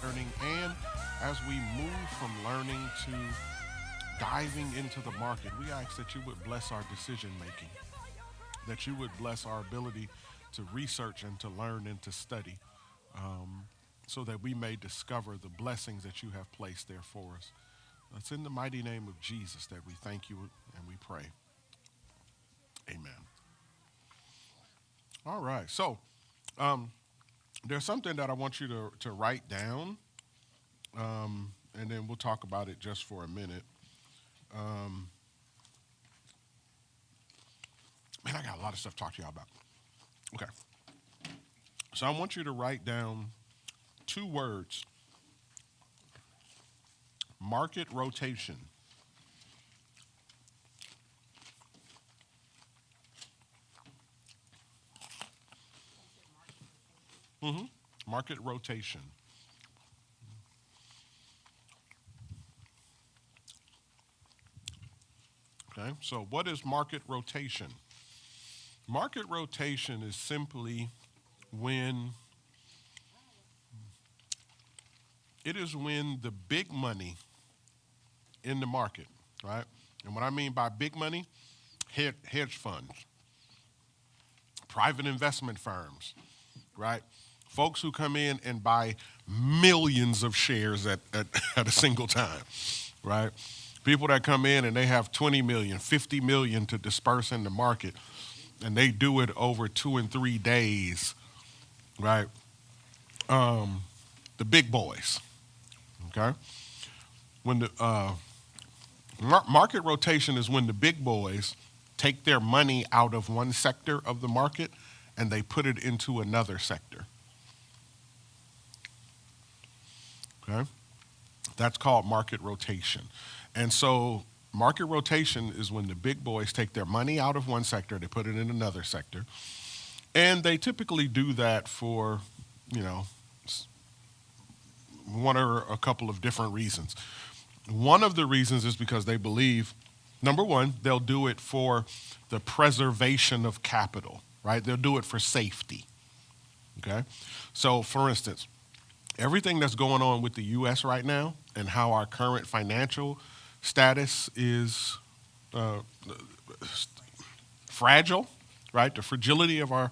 learning, and as we move from learning to diving into the market, we ask that you would bless our decision making, that you would bless our ability to research and to learn and to study, so that we may discover the blessings that you have placed there for us. It's in the mighty name of Jesus that we thank you and we pray. Amen. All right. So there's something that I want you to write down, and then we'll talk about it just for a minute. Um, Man, I got a lot of stuff to talk to y'all about. Okay. So I want you to write down two words: market rotation. hmm Market rotation. Okay. So what is market rotation? Market rotation is simply when when the big money in the market, right? And what I mean by big money, hedge funds, private investment firms, right? Folks who come in and buy millions of shares at a single time, right? People that come in and they have 20 million, 50 million to disperse in the market, and they do it over 2 and 3 days, right? The big boys, okay? When the market rotation is when the big boys take their money out of one sector of the market and they put it into another sector. Okay? That's called market rotation. And so market rotation is when the big boys take their money out of one sector, they put it in another sector. And they typically do that for, you know, one or a couple of different reasons. One of the reasons is because they believe, number one, they'll do it for the preservation of capital, right? They'll do it for safety. Okay? So, for instance, everything that's going on with the U.S. right now and how our current financial status is uh, fragile, right? The fragility of our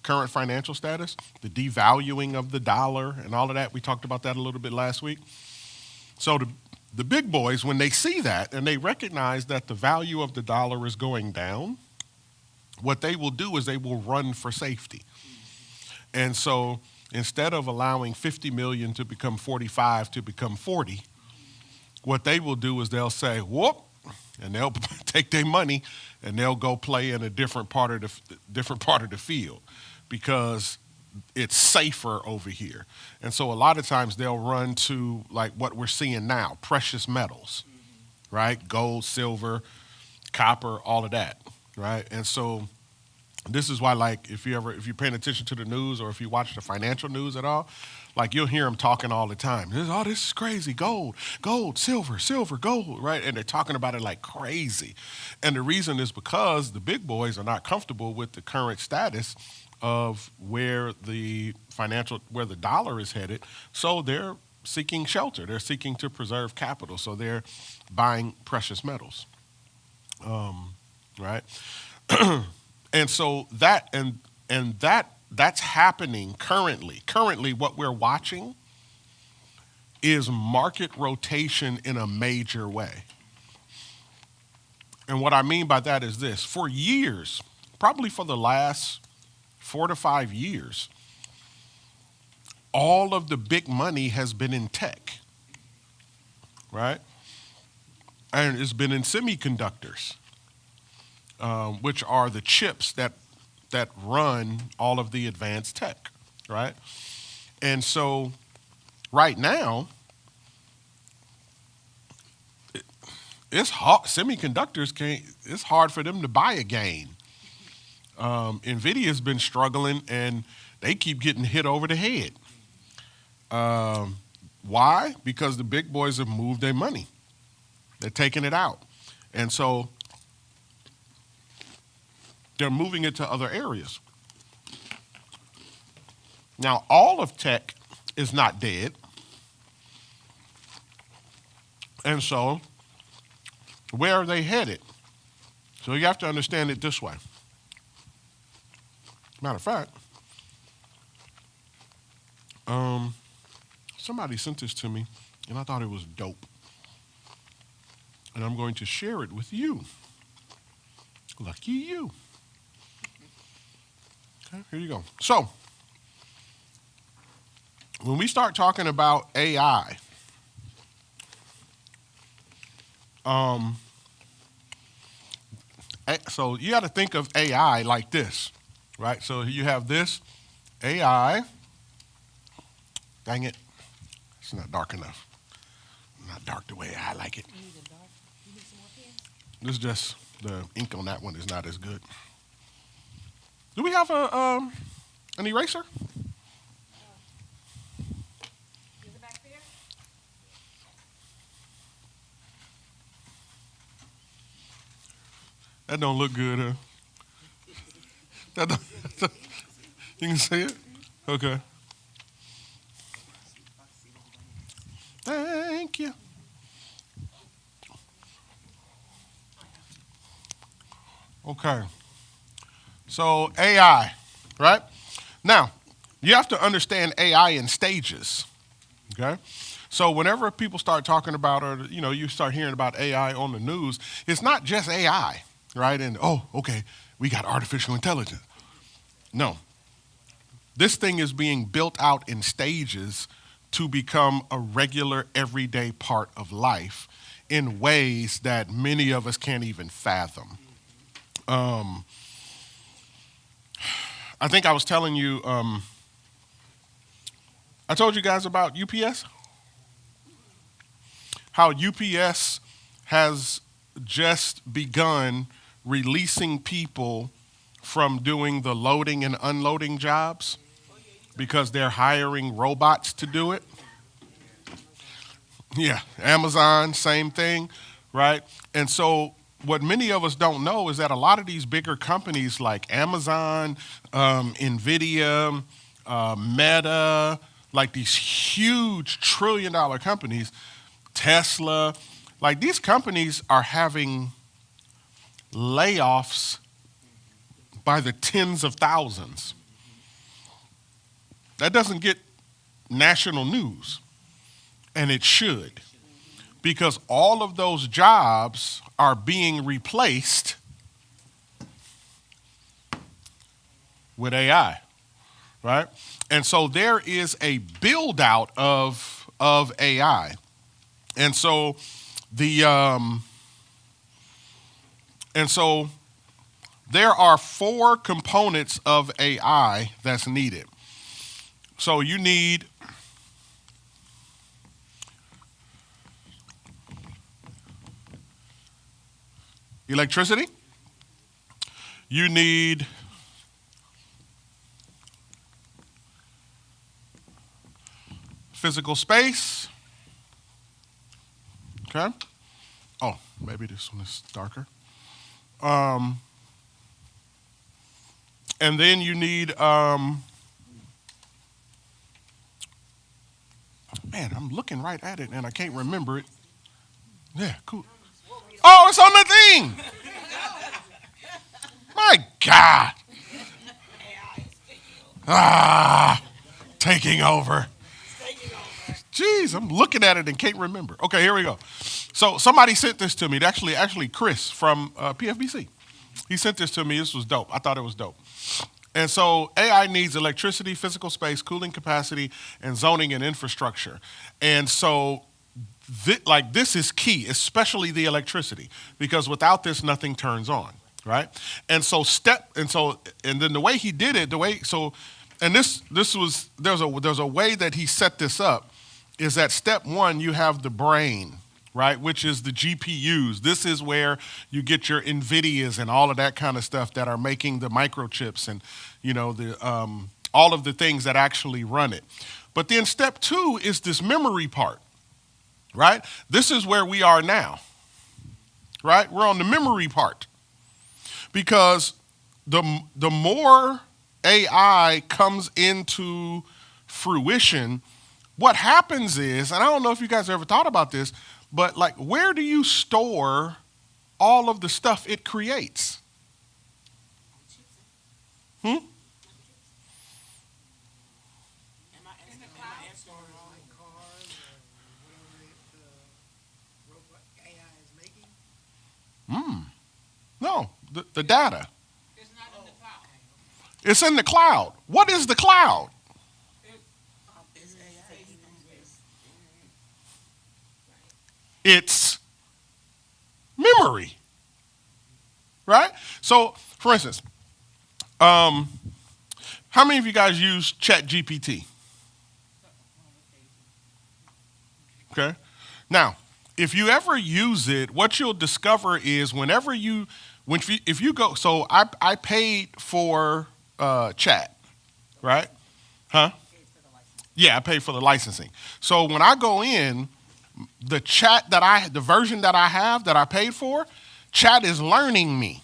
current financial status, the devaluing of the dollar, and all of that. We talked about that a little bit last week. So the big boys, when they see that and they recognize that the value of the dollar is going down, what they will do is they will run for safety. And so instead of allowing 50 million to become 45 to become 40, what they will do is they'll say, whoop, and they'll take their money and they'll go play in a different part of the field because it's safer over here. And so a lot of times they'll run to like what we're seeing now, precious metals, right? Gold, silver, copper, all of that, right? And so this is why, like, if you're paying attention to the news or if you watch the financial news at all, like you'll hear them talking all the time. Oh, this is crazy. Gold, gold, silver, silver, gold, right? And they're talking about it like crazy. And the reason is because the big boys are not comfortable with the current status of where the dollar is headed. So they're seeking shelter. They're seeking to preserve capital. So they're buying precious metals, right? And so that's happening currently. Currently, what we're watching is market rotation in a major way. And what I mean by that is this: for years, probably for the last 4 to 5 years, all of the big money has been in tech, right? And it's been in semiconductors, which are the chips that run all of the advanced tech, right? And so right now, it's hard. It's hard for them to buy again. NVIDIA's been struggling and they keep getting hit over the head. Why? Because the big boys have moved their money. They're taking it out. And so they're moving it to other areas. Now, all of tech is not dead, And so, where are they headed? So you have to understand it this way. Matter of fact, somebody sent this to me, and I thought it was dope. And I'm going to share it with you. Lucky you. Okay, here you go. So, when we start talking about AI, so you got to think of AI like this, right? So you have this AI. Dang it, it's not dark enough. Not dark the way I like it. This is just the ink on that one is not as good. Do we have an eraser? Is it back there? That don't look good, huh? That don't, you can see it? Okay. Thank you. Okay. So AI, right? Now, you have to understand AI in stages, okay? So whenever people start talking about, or you start hearing about AI on the news, it's not just AI, right? And okay, we got artificial intelligence. No. This thing is being built out in stages to become a regular, everyday part of life in ways that many of us can't even fathom. I think I was telling you, I told you guys about UPS. How UPS has just begun releasing people from doing the loading and unloading jobs because they're hiring robots to do it. Yeah, Amazon, same thing, right? And so what many of us don't know is that a lot of these bigger companies like Amazon, NVIDIA, Meta, like these huge trillion-dollar companies, Tesla, like these companies are having layoffs by the tens of thousands. That doesn't get national news, and it should, because all of those jobs are being replaced with AI, right? And so there is a build out of AI. And so there are 4 components of AI that's needed. So you need electricity. You need physical space. Okay. Oh, maybe this one is darker. And then you need, man, I'm looking right at it and I can't remember it. Yeah, cool. Oh, it's on the thing. My God. Taking over. Jeez, I'm looking at it and can't remember. Okay, here we go. So somebody sent this to me. Actually, Chris from PFBC. He sent this to me. This was dope. I thought it was dope. And so AI needs electricity, physical space, cooling capacity, and zoning and infrastructure. And so this is key, especially the electricity, because without this, nothing turns on, right? And so then the way he did it, there's a way that he set this up, is that step 1, you have the brain, right, which is the GPUs. This is where you get your NVIDIAs and all of that kind of stuff that are making the microchips and, all of the things that actually run it. But then step 2 is this memory part, right? This is where we are now, right? We're on the memory part. Because the more AI comes into fruition, what happens is, and I don't know if you guys ever thought about this, But like, where do you store all of the stuff it creates? Hmm? In the cloud. No, the data. It's not in the cloud. It's in the cloud. What is the cloud? It's memory, right? So, for instance, how many of you guys use ChatGPT? Okay. Now, if you ever use it, what you'll discover is if you go, so I paid for chat, right? Huh? Yeah, I paid for the licensing. So when I go in, the version that I have that I paid for, chat is learning me,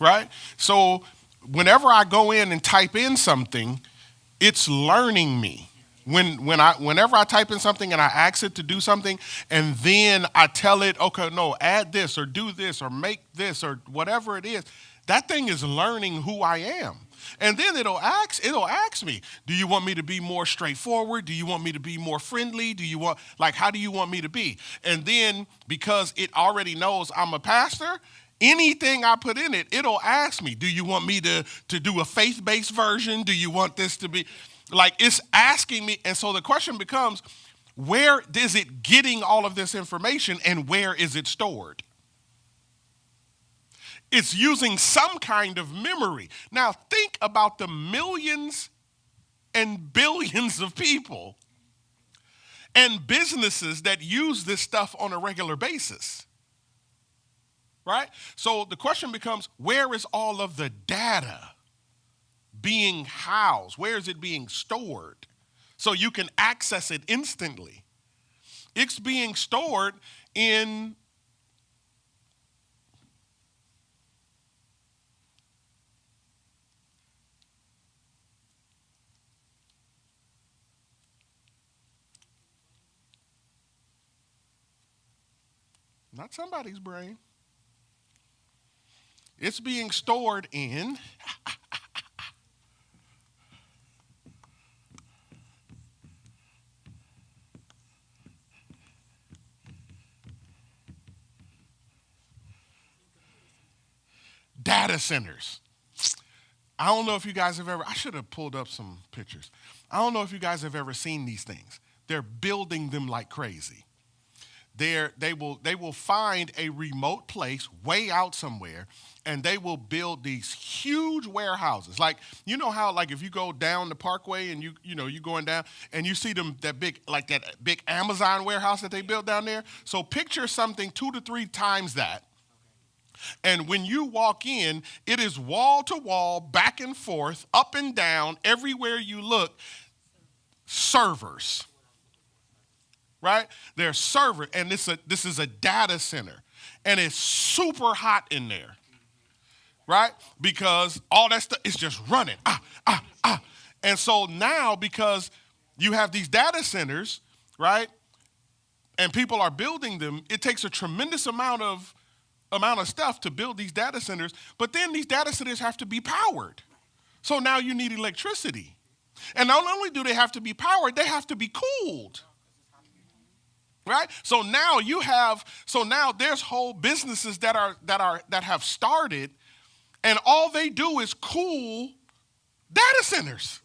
right? So whenever I go in and type in something, it's learning me. Whenever I type in something and I ask it to do something, and then I tell it, okay, no, add this or do this or make this or whatever it is, that thing is learning who I am. And then it'll ask me, do you want me to be more straightforward? Do you want me to be more friendly? How do you want me to be? And then because it already knows I'm a pastor, anything I put in it, it'll ask me, do you want me to do a faith-based version? Do you want this to be, it's asking me. And so the question becomes, where is it getting all of this information and where is it stored? It's using some kind of memory. Now, think about the millions and billions of people and businesses that use this stuff on a regular basis, right? So the question becomes, where is all of the data being housed? Where is it being stored so you can access it instantly? It's being stored in not somebody's brain. It's being stored in data centers. I don't know if you guys have I should have pulled up some pictures. I don't know if you guys have ever seen these things. They're building them like crazy. They will find a remote place way out somewhere, and they will build these huge warehouses. Like, you know how, like, if you go down the Parkway and you're going down and you see that big Amazon warehouse that they built down there. So picture something 2 to 3 times that. And when you walk in, it is wall to wall, back and forth, up and down, everywhere you look, servers. Right? They're servers, and this is a data center, and it's super hot in there, right? Because all that stuff is just running, and so now because you have these data centers, right, and people are building them, it takes a tremendous amount of stuff to build these data centers, but then these data centers have to be powered, so now you need electricity, and not only do they have to be powered, they have to be cooled. Right? So now there's whole businesses that have started, and all they do is cool data centers.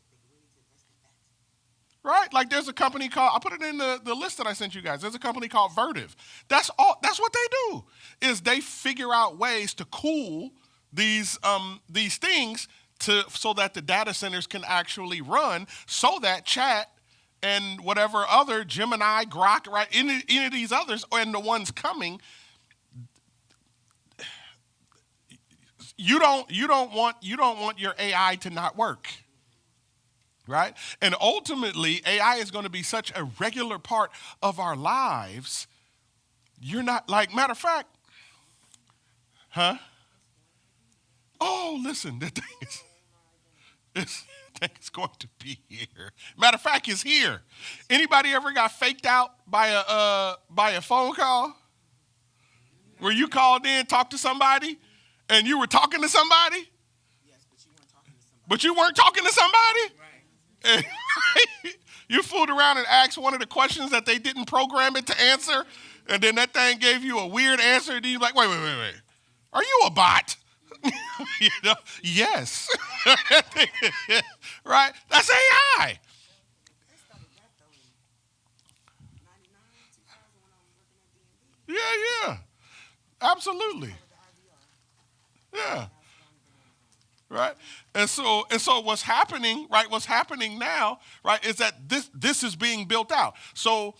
Right? Like there's a company called, I put it in the list that I sent you guys. There's a company called Vertiv. That's what they do, is they figure out ways to cool these things so that the data centers can actually run, so that chat and whatever other Gemini, Grok, right? Any of these others, and the ones coming, you don't want your AI to not work, right? And ultimately, AI is going to be such a regular part of our lives. You're not matter of fact, huh? Oh, listen, the thing is, think it's going to be here. Matter of fact, it's here. Anybody ever got faked out by a phone call? Where you called in, talked to somebody, and you were talking to somebody? Yes, but you weren't talking to somebody. But you weren't talking to somebody? Right. And you fooled around and asked one of the questions that they didn't program it to answer, and then that thing gave you a weird answer, and you're like, wait. Are you a bot? You know? Yes. Right? That's AI. They started that though in 99, 2000 when I was working at D&D. Yeah. Absolutely. Yeah. Right? And so what's happening, right? What's happening now, right, is that this is being built out. So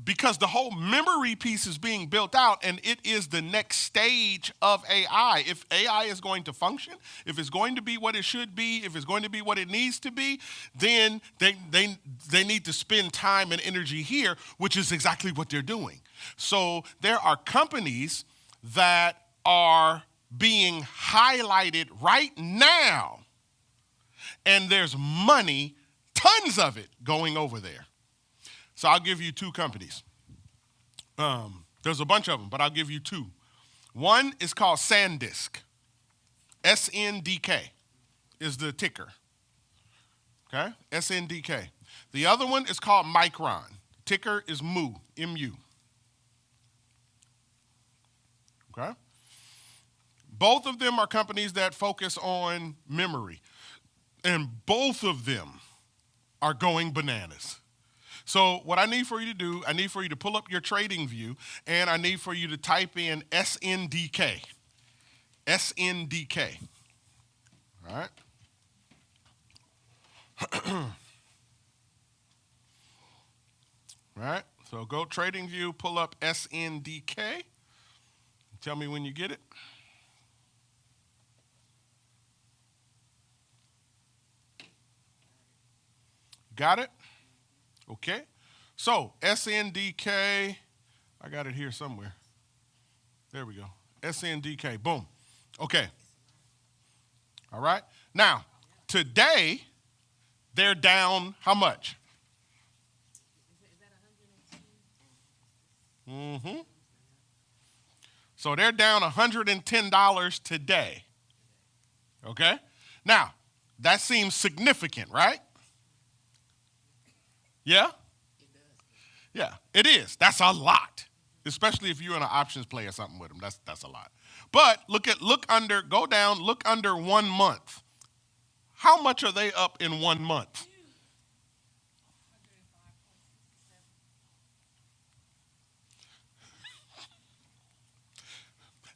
because the whole memory piece is being built out, and it is the next stage of AI. If AI is going to function, if it's going to be what it should be, if it's going to be what it needs to be, then they need to spend time and energy here, which is exactly what they're doing. So there are companies that are being highlighted right now, and there's money, tons of it, going over there. So I'll give you two companies. There's a bunch of them, but I'll give you two. One is called SanDisk. SNDK is the ticker. Okay? SNDK. The other one is called Micron. Ticker is MU. MU. Okay? Both of them are companies that focus on memory. And both of them are going bananas. So what I need for you to do, I need for you to pull up your trading view, and I need for you to type in SNDK. SNDK. All right? All right? So go trading view, pull up SNDK. Tell me when you get it. Got it? Okay. So SNDK, I got it here somewhere. There we go. SNDK, boom. Okay. All right. Now, today, they're down how much? Mm-hmm. So they're down $110 today. Okay? Now, that seems significant, right? Yeah? Yeah, it is. That's a lot. Especially if you're in an options play or something with them. That's a lot. But go down, look under 1 month. How much are they up in 1 month?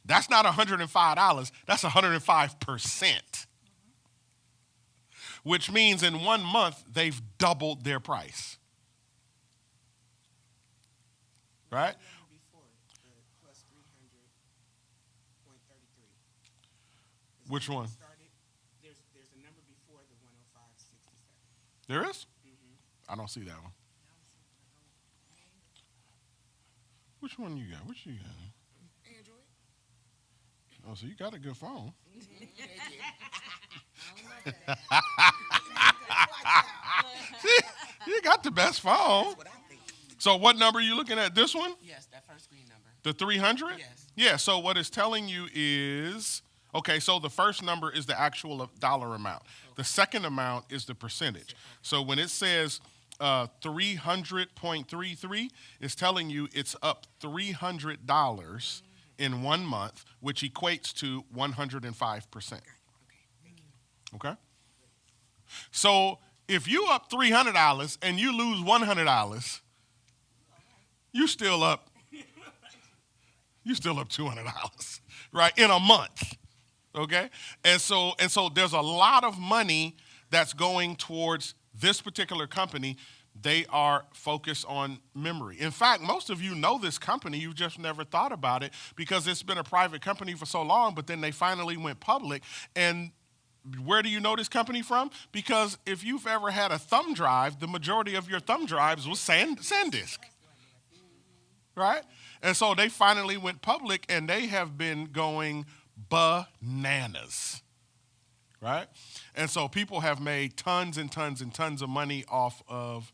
That's not $105, that's 105%. Which means in 1 month, they've doubled their price. Right? Before the plus 300.33. Which one? Started, there's a number before the 105.67. There is? Mm-hmm. I don't see that one. Which one you got? Which you got? Android. Oh, so you got a good phone. You got the best phone. That's what I think. So what number are you looking at? This one? Yes, that first screen number. The 300? Yes. Yeah, so what it's telling you is, okay, so the first number is the actual dollar amount. The second amount is the percentage. So when it says 300.33, it's telling you it's up $300 in 1 month, which equates to 105%. Okay, thank you. Okay? So if you up $300 and you lose $100, you still up $200, right? In a month. Okay? And so there's a lot of money that's going towards this particular company. They are focused on memory. In fact, most of you know this company. You've just never thought about it because it's been a private company for so long, but then they finally went public. And where do you know this company from? Because if you've ever had a thumb drive, the majority of your thumb drives was SanDisk, right? And so they finally went public, and they have been going bananas. right? And so people have made tons and tons and tons of money off of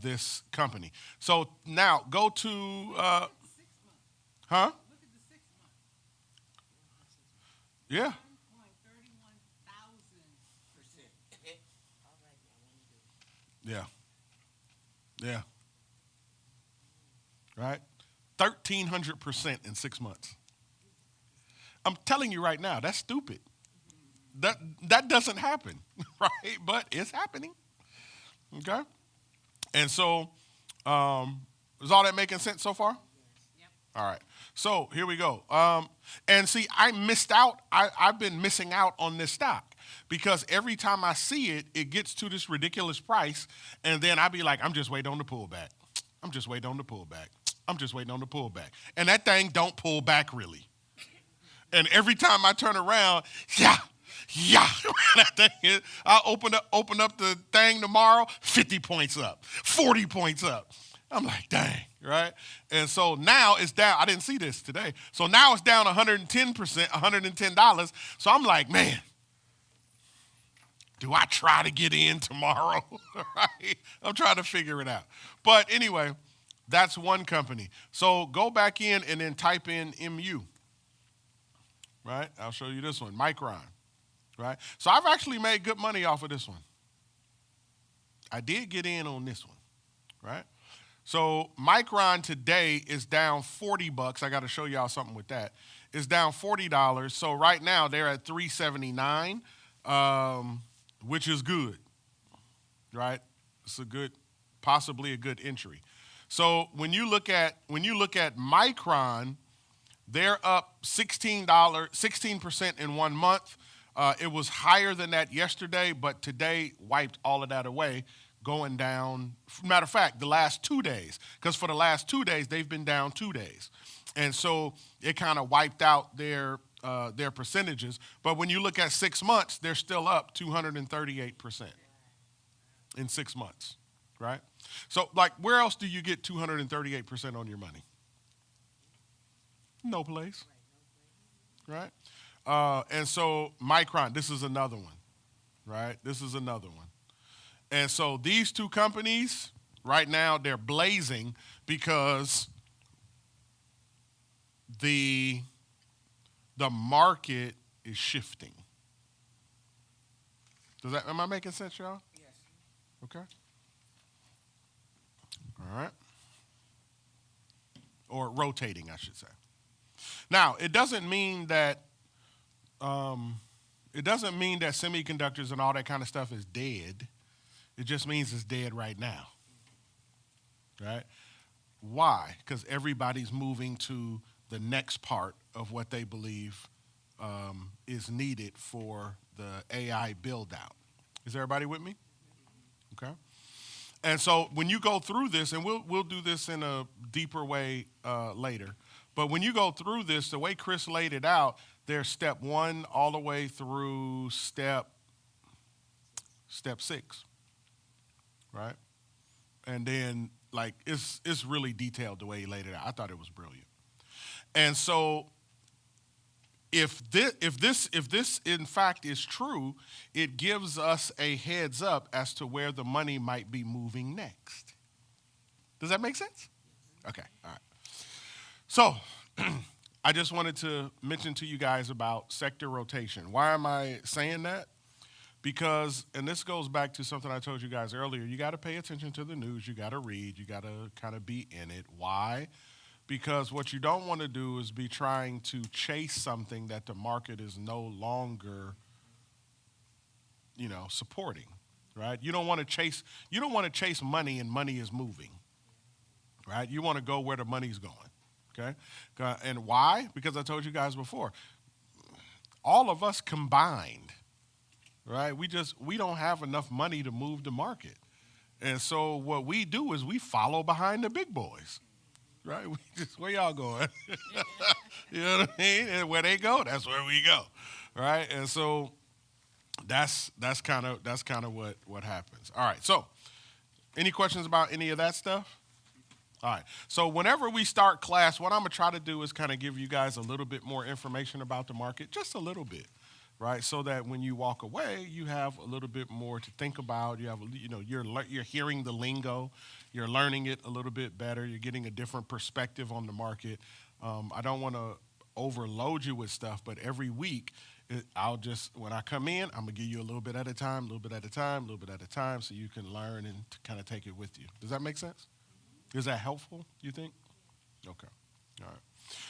this company. So now go to, 6 months. huh? Look at the 6 months. Yeah, 1.31,000%. All right, now let me do it. yeah, yeah, right? 1,300% in 6 months. I'm telling you right now, that's stupid. That doesn't happen, right? But it's happening, okay? And so, is all that making sense so far? Yep. All right. So here we go. And see, I missed out. I've been missing out on this stock because every time I see it, it gets to this ridiculous price, and then I be like, I'm just waiting on the pullback. I'm just waiting on the pullback. I'm just waiting on the pullback. And that thing don't pull back really. And every time I turn around, yeah. That thing is, I open up the thing tomorrow, 50 points up, 40 points up. I'm like, dang, right? And so now it's down. I didn't see this today. So now it's down 110%, $110. So I'm like, man, do I try to get in tomorrow? Right? I'm trying to figure it out. But anyway, that's one company. So go back in and then type in MU. Right? I'll show you this one, Micron. Right? So I've actually made good money off of this one. I did get in on this one. Right? So Micron today is down $40. I got to show y'all something with that. It's down $40. So right now they're at $379, which is good. Right? It's a good, possibly a good entry. So when you look at Micron, they're up $16% in 1 month. It was higher than that yesterday, but today wiped all of that away, going down. Matter of fact, the last 2 days, because for the last 2 days, they've been down 2 days. And so it kind of wiped out their percentages. But when you look at 6 months, they're still up 238% in 6 months, right? So, like, where else do you get 238% on your money? No place, right? And so Micron, this is another one, right? This is another one. And so these two companies, right now, they're blazing because the market is shifting. Am I making sense, y'all? Yes. Okay. All right. Or rotating, I should say. Now, it doesn't mean that semiconductors and all that kind of stuff is dead. It just means it's dead right now, right? Why? Because everybody's moving to the next part of what they believe is needed for the AI build-out. Is everybody with me? Okay. And so when you go through this, and we'll do this in a deeper way later, but when you go through this, the way Chris laid it out, there's step 1 all the way through step 6, right? And then, like, it's really detailed the way he laid it out. I thought it was brilliant. And so if this in fact is true, it gives us a heads up as to where the money might be moving next. Does that make sense? Okay, all right. So I just wanted to mention to you guys about sector rotation. Why am I saying that? Because, and this goes back to something I told you guys earlier, you got to pay attention to the news, you got to read, you got to kind of be in it. Why? Because what you don't want to do is be trying to chase something that the market is no longer, supporting, right? You don't want to chase money and money is moving, right? You want to go where the money's going, okay? And why? Because I told you guys before, all of us combined, right? We don't have enough money to move the market. And so what we do is we follow behind the big boys. Right? Where y'all going? You know what I mean? And where they go, that's where we go. Right? And so that's kind of what happens. All right. So any questions about any of that stuff? All right. So whenever we start class, what I'm going to try to do is kind of give you guys a little bit more information about the market, just a little bit. right? So that when you walk away, you have a little bit more to think about. You have, you're hearing the lingo, you're learning it a little bit better. You're getting a different perspective on the market. I don't want to overload you with stuff, but every week, I'll just when I come in, I'm gonna give you a little bit at a time, a little bit at a time, a little bit at a time, so you can learn and kind of take it with you. Does that make sense? Is that helpful? You think? Okay. All right.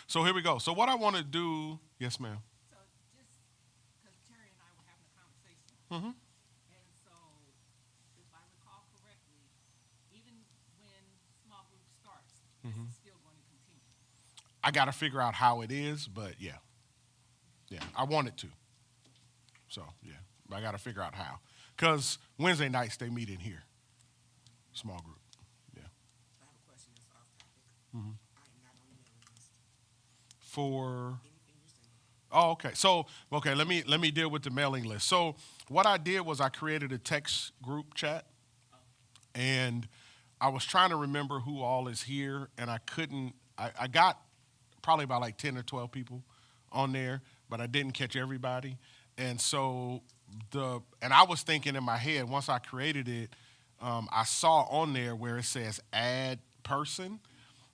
So here we go. So what I want to do, yes, ma'am. So just because Terry and I were having a conversation, Mm-hmm. and so if I recall correctly, even when small group starts, this Mm-hmm. is still going to continue. I got to figure out how it is, but yeah, yeah, I want it to. So yeah, I got to figure out how. Because Wednesday nights they meet in here, small group. Yeah. I have a question that's off topic. Mm-hmm. I am not on the mailing list. For Anything you're saying. Oh, okay. So, okay, let me deal with the mailing list. So, what I did was I created a text group chat, and I was trying to remember who all is here, and I couldn't. I got probably about like 10 or 12 people on there, but I didn't catch everybody. And so I was thinking in my head once I created it, I saw on there where it says add person.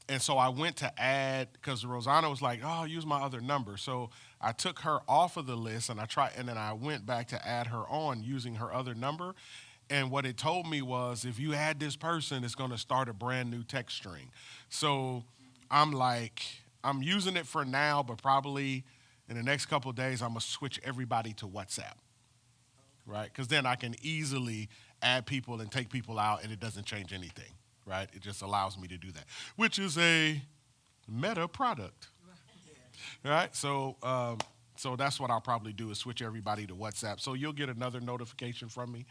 And so I went to add because Rosanna was like, "Oh, use my other number." So I took her off of the list and then I went back to add her on using her other number. And what it told me was, if you add this person, it's going to start a brand new text string. So I'm like, I'm using it for now, but probably in the next couple of days, I'm gonna switch everybody to WhatsApp, right? Because then I can easily add people and take people out, and it doesn't change anything, right? It just allows me to do that, which is a meta product, right? So that's what I'll probably do is switch everybody to WhatsApp. So you'll get another notification from me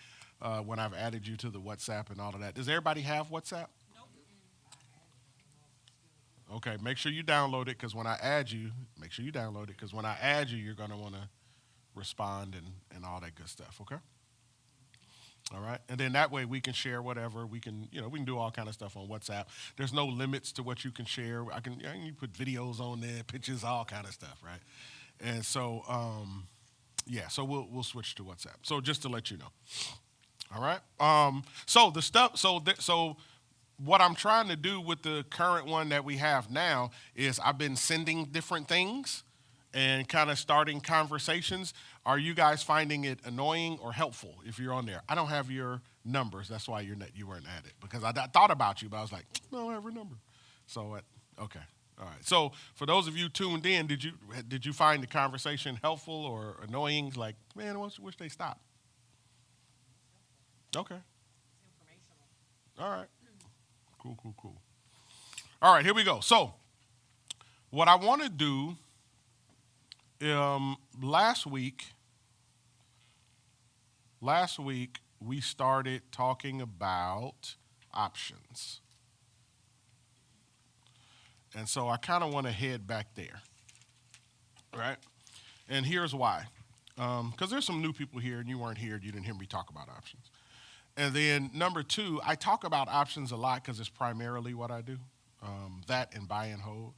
when I've added you to the WhatsApp and all of that. Does everybody have WhatsApp? Nope. Okay, make sure you download it because when I add you, make sure you download it because when I add you, you're going to want to respond and all that good stuff, okay? All right, and then that way we can share whatever we can. We can do all kind of stuff on WhatsApp. There's no limits to what you can share. You put videos on there, pictures, all kind of stuff, right? And so, yeah, so we'll switch to WhatsApp. So just to let you know, all right. So the stuff. So what I'm trying to do with the current one that we have now is I've been sending different things and kind of starting conversations. Are you guys finding it annoying or helpful if you're on there? I don't have your numbers. That's why you weren't at it because I thought about you, but I was like, no, I don't have your number. So, okay. All right. So for those of you tuned in, did you find the conversation helpful or annoying? Like, man, I wish they stopped. Okay. It's informational. All right. Cool. All right, here we go. So, what I want to do, last week we started talking about options. And so I kind of want to head back there, right? And here's why. Because there's some new people here and you weren't here, you didn't hear me talk about options. And then number two, I talk about options a lot because it's primarily what I do, that and buy and hold.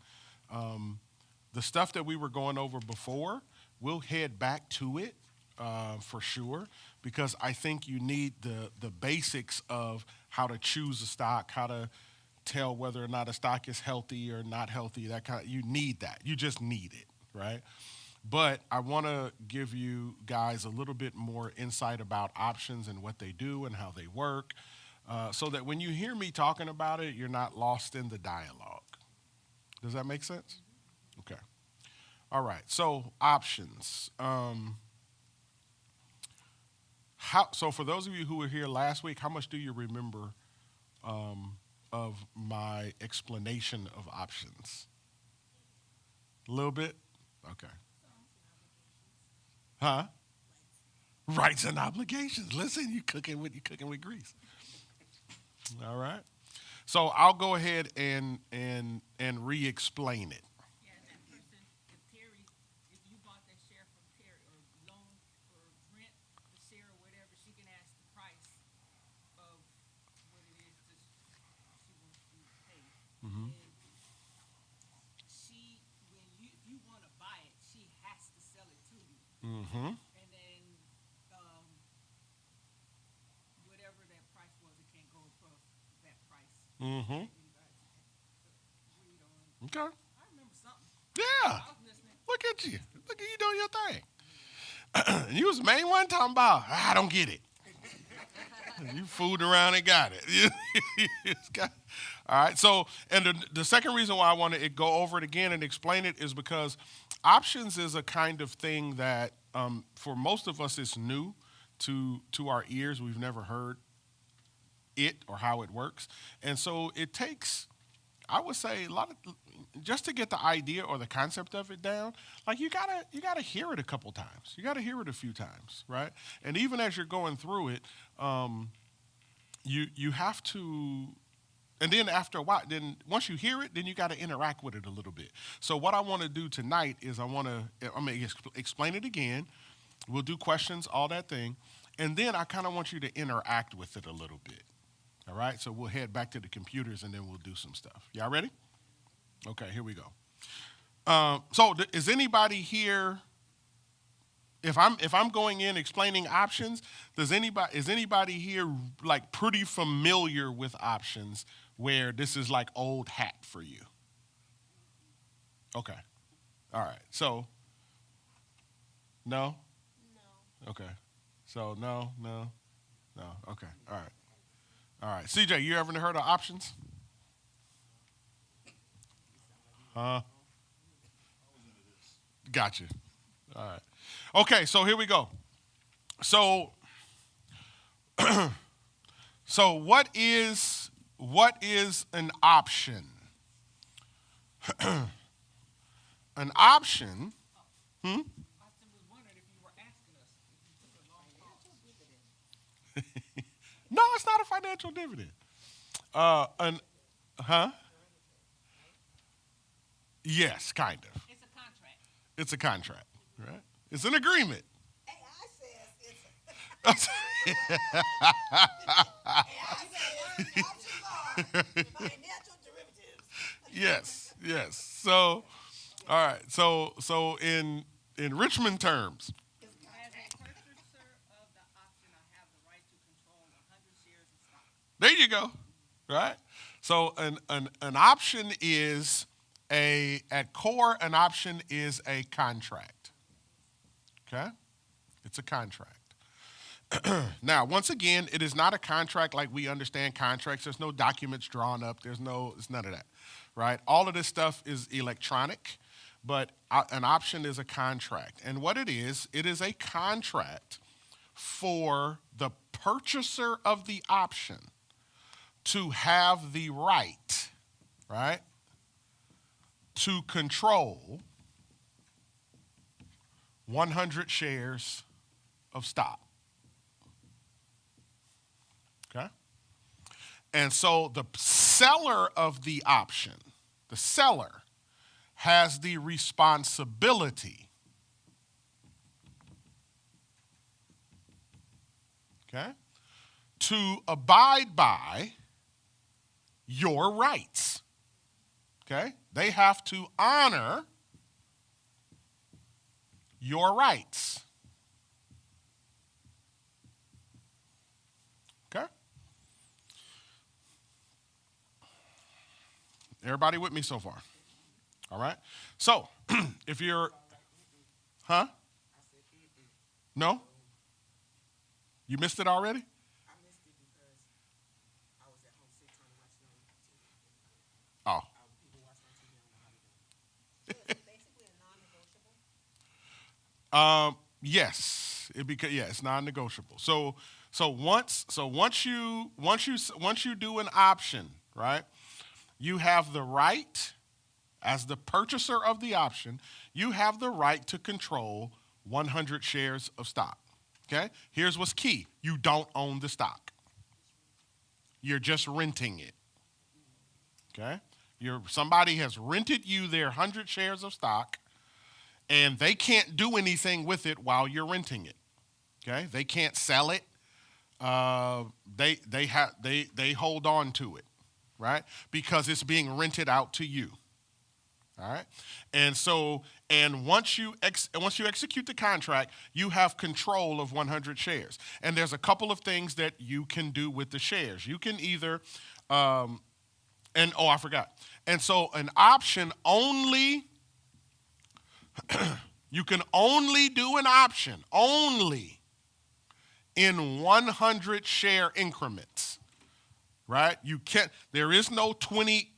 The stuff that we were going over before, we'll head back to it for sure because I think you need the basics of how to choose a stock, how to tell whether or not a stock is healthy or not healthy. You need that. You just need it, right? But I want to give you guys a little bit more insight about options and what they do and how they work so that when you hear me talking about it, you're not lost in the dialogue. Does that make sense? Okay. All right. So options. So for those of you who were here last week, how much do you remember of my explanation of options? A little bit? Okay. Huh? Rights and obligations. Listen, you cooking with grease. All right. So I'll go ahead and re-explain it. Yeah, and that person, if you bought that share from Terry or loan or rent the share or whatever, she can ask the price of what it is that she wants you to pay. Mm-hmm. And if you want to buy it, she has to sell it to you. Mm-hmm. And doing your thing. And you was the main one talking about, I don't get it. You fooled around and got it. All right. So, and the second reason why I want to go over it again and explain it is because options is a kind of thing that for most of us is new to our ears. We've never heard it or how it works. And so it takes, I would say, a lot of, just to get the idea or the concept of it down, like you gotta hear it a couple times. You gotta hear it a few times, right? And even as you're going through it, you have to, and then after a while, then once you hear it, then you got to interact with it a little bit. So what I want to do tonight is I'm gonna explain it again. We'll do questions, all that thing, and then I kind of want you to interact with it a little bit. All right, so we'll head back to the computers and then we'll do some stuff. Y'all ready? Okay, here we go. Is anybody here? If I'm going in explaining options, is anybody here like pretty familiar with options where this is like old hat for you? Okay, all right. So no. Okay. So no. Okay. All right. CJ, you ever heard of options? Huh? Gotcha. All right. Okay, so here we go. So what is an option? An option. I was wondering if you were asking us if you took a long pause. No, it's not a financial dividend. Yes, kind of. It's a contract. It's a contract, right? It's an agreement. AI says financial derivatives. Yes. So, all right. So in Richmond terms, As a purchaser of the option, I have the right to control 100 shares of stock. there you go, right? So an option is at core, an option is a contract. Okay? It's a contract. Now, once again, it is not a contract like we understand contracts. There's no documents drawn up. It's none of that, right? All of this stuff is electronic, but an option is a contract. And what it is a contract for the purchaser of the option to have the right, to control 100 shares of stock. Okay? And so the seller of the option, the seller, has the responsibility, okay, to abide by your rights. Okay? They have to honor your rights. Okay? Everybody with me so far? All right? So, if you're, huh? No? You missed it already? I missed it because I was at home sick trying to watch TV. Oh. People watch my TV on the holiday. So it's basically a non-negotiable? Yes, it's non-negotiable. So once you do an option, right? You have the right, as the purchaser of the option, you have the right to control 100 shares of stock. Okay? Here's what's key. You don't own the stock. You're just renting it. Okay? Somebody has rented you their 100 shares of stock, and they can't do anything with it while you're renting it. Okay? They can't sell it. They hold on to it, right? Because it's being rented out to you. All right? And once you execute the contract, you have control of 100 shares. And there's a couple of things that you can do with the shares. You can either I forgot. And so an option only You can only do an option, only in 100 share increments, right? You can't, there is no 20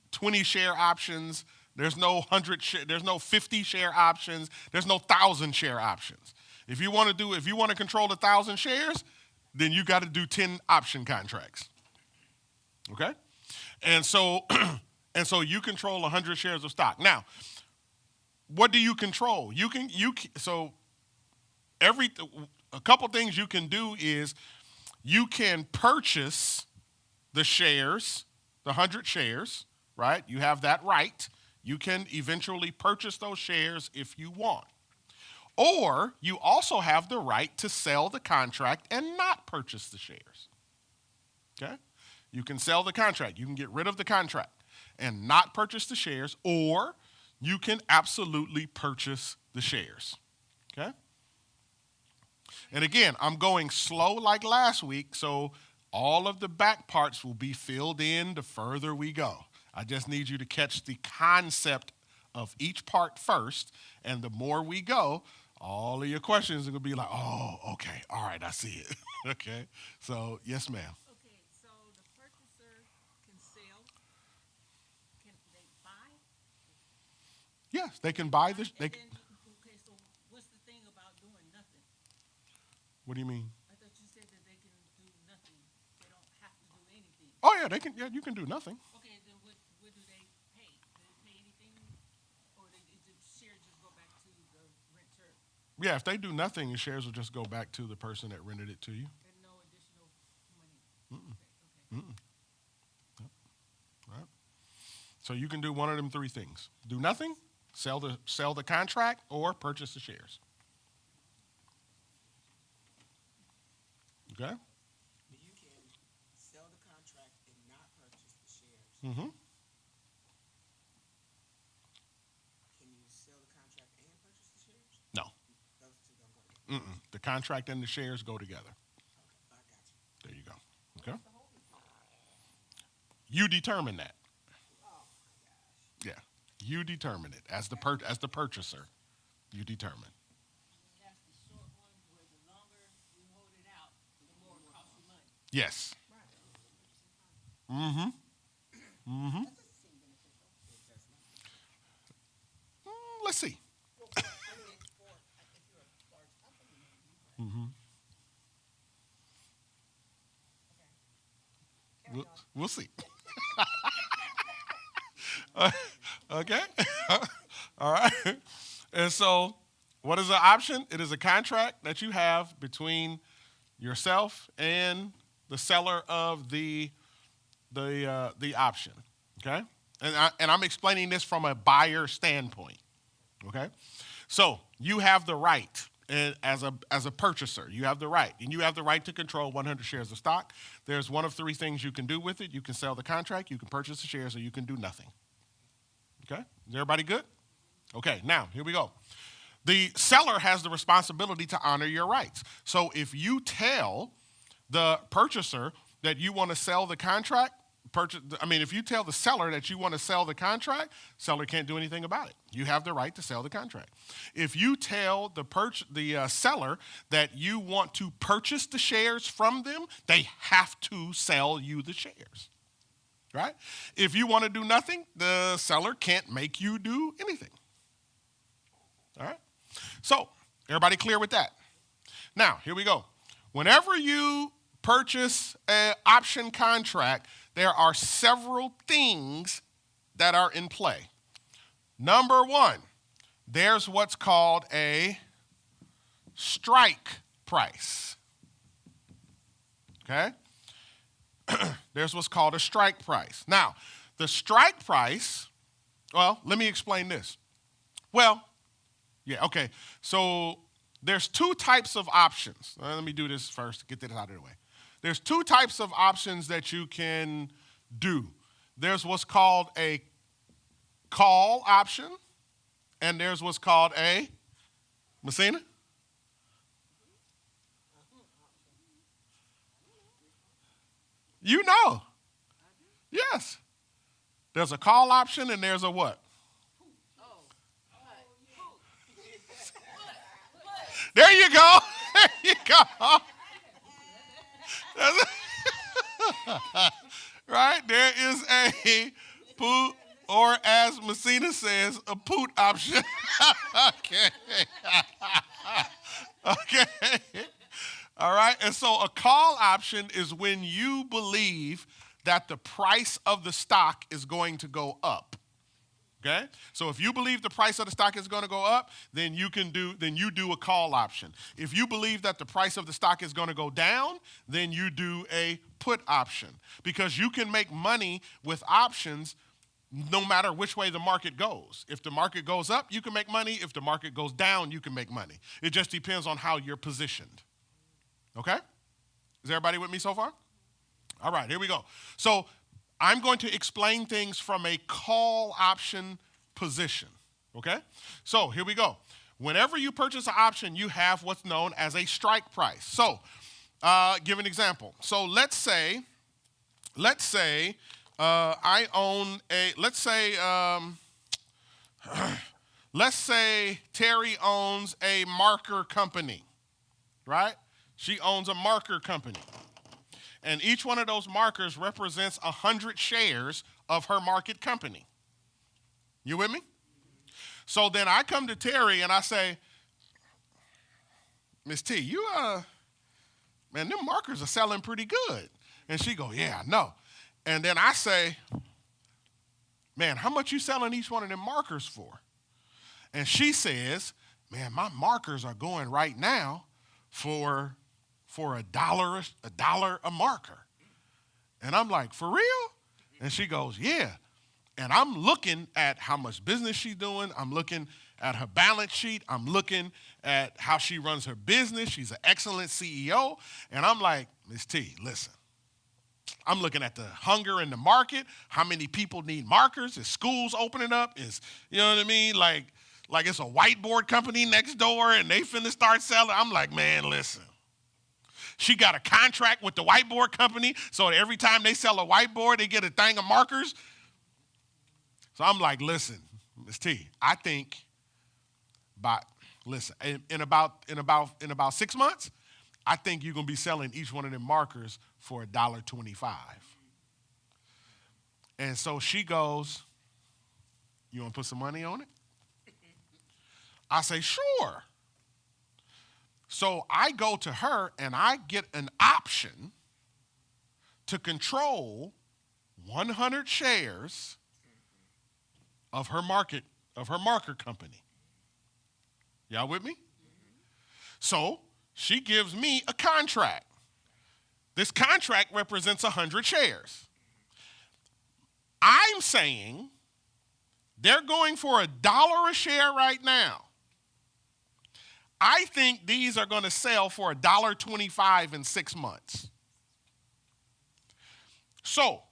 share options. There's no 50 share options. There's no 1,000 share options. If you want to control 1,000 shares, then you got to do 10 option contracts. Okay? And so you control 100 shares of stock. Now, what do you control? A couple things you can do is you can purchase the shares, the 100 shares, right? You have that right. You can eventually purchase those shares if you want. Or you also have the right to sell the contract and not purchase the shares. Okay? You can sell the contract. You can get rid of the contract and not purchase the shares, or you can absolutely purchase the shares. Okay? And again, I'm going slow like last week, so all of the back parts will be filled in the further we go. I just need you to catch the concept of each part first, and the more we go, all of your questions are going to be like, oh, okay, all right, I see it. Okay? So, yes, ma'am. Okay, so the purchaser can sell, can they buy? Yes, they can buy this. Okay, so what's the thing about doing nothing? What do you mean? I thought you said that they can do nothing. They don't have to do anything. Oh, yeah, they can. Yeah, you can do nothing. Okay, then what do they pay? Do they pay anything? Or the shares just go back to the renter Yeah, if they do nothing, the shares will just go back to the person that rented it to you. and no additional money? Okay. Right? So you can do one of them three things: do nothing, sell the contract, or purchase the shares. Okay? You can sell the contract and not purchase the shares. Mm-hmm. Can you sell the contract and purchase the shares? No. Those two don't go together. The contract and the shares go together. Okay, I got you. There you go. Okay? You determine that. Oh my gosh. Yeah. You determine it as the purchaser. You determine. That's the short one where the longer you hold it out, the more it costs you money. Yes. Mm-hmm. Mm-hmm. That doesn't seem beneficial. It does not. Let's see. Well, I mean, it's for if you're a large company, maybe. But, Mm-hmm. okay. Carry on. We'll see. Okay. All right. And so, what is an option? It is a contract that you have between yourself and the seller of the option. Okay. And I'm explaining this from a buyer standpoint. Okay. So you have the right. And as a purchaser, you have the right. And you have the right to control 100 shares of stock. There's one of three things you can do with it. You can sell the contract, you can purchase the shares, or you can do nothing. Okay? Is everybody good? Okay, now, here we go. The seller has the responsibility to honor your rights. So if you tell the purchaser that you want to sell the contract, if you tell the seller that you want to sell the contract, seller can't do anything about it. You have the right to sell the contract. If you tell the seller that you want to purchase the shares from them, they have to sell you the shares. Right? If you want to do nothing, the seller can't make you do anything. All right? So, everybody clear with that? Now, here we go. Whenever you purchase an option contract, there are several things that are in play. Number one, there's what's called a strike price. Okay? There's what's called a strike price. Now, the strike price, well, let me explain this. Well, yeah, okay. So there's two types of options. Let me do this first to get this out of the way. There's two types of options that you can do. There's what's called a call option, and there's what's called a, Messina? You know. Yes. There's a call option and there's a what? There you go. There you go. Right? There is a put, or as Messina says, a put option. Okay. Okay. All right. And so a call option is when you believe that the price of the stock is going to go up. Okay? So if you believe the price of the stock is going to go up, then you do a call option. If you believe that the price of the stock is going to go down, then you do a put option. Because you can make money with options no matter which way the market goes. If the market goes up, you can make money. If the market goes down, you can make money. It just depends on how you're positioned. Okay? Is everybody with me so far? All right, here we go. So I'm going to explain things from a call option position, okay? So here we go. Whenever you purchase an option, you have what's known as a strike price. So give an example. So let's say I own a, let's say Terry owns a marker company, right? She owns a marker company. And each one of those markers represents 100 shares of her market company. You with me? So then I come to Terry and I say, Miss T, you, man, them markers are selling pretty good. And she go, yeah, I know. And then I say, man, how much you selling each one of them markers for? And she says, man, my markers are going right now for $1 a marker. And I'm like, for real? And she goes, yeah. And I'm looking at how much business she's doing. I'm looking at her balance sheet. I'm looking at how she runs her business. She's an excellent CEO. And I'm like, Miss T, listen. I'm looking at the hunger in the market, how many people need markers. Is schools opening up? You know what I mean? Like it's a whiteboard company next door and they finna start selling. I'm like, man, listen. She got a contract with the whiteboard company, so every time they sell a whiteboard, they get a thing of markers. So I'm like, listen, Ms. T, I think in about 6 months, I think you're gonna be selling each one of them markers for $1.25. And so she goes, you wanna put some money on it? I say, sure. So I go to her and I get an option to control 100 shares of her marker company. Y'all with me? So she gives me a contract. This contract represents 100 shares. I'm saying they're going for $1 a share right now. I think these are going to sell for $1.25 in 6 months. So,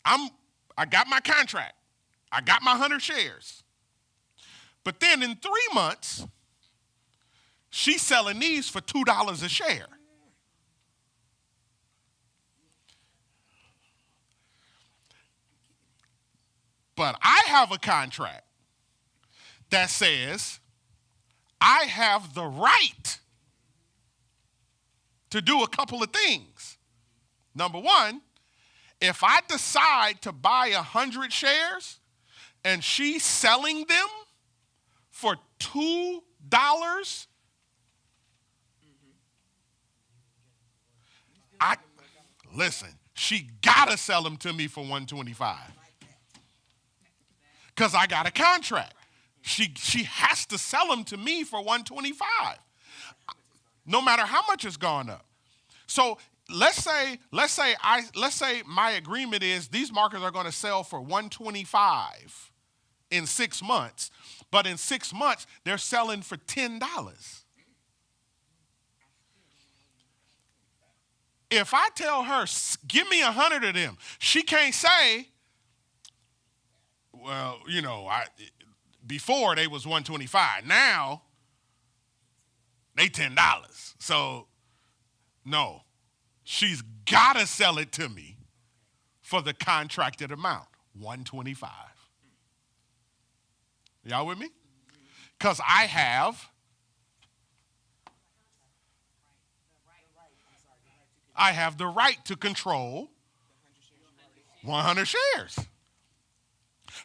I got my contract. I got my 100 shares. But then in 3 months, she's selling these for $2 a share. But I have a contract that says I have the right to do a couple of things. Number one, if I decide to buy 100 shares and she's selling them for $2, listen, she gotta sell them to me for $1.25 because I got a contract. She has to sell them to me for $1.25, no matter how much it's gone up. So let's say my agreement is these markers are going to sell for $1.25 in 6 months, but in 6 months they're selling for $10. If I tell her, give me 100 of them, she can't say, well, you know, before they was $1.25. Now they $10. So no, she's gotta sell it to me for the contracted amount, $1.25. Y'all with me? Because I have the right to control 100 shares.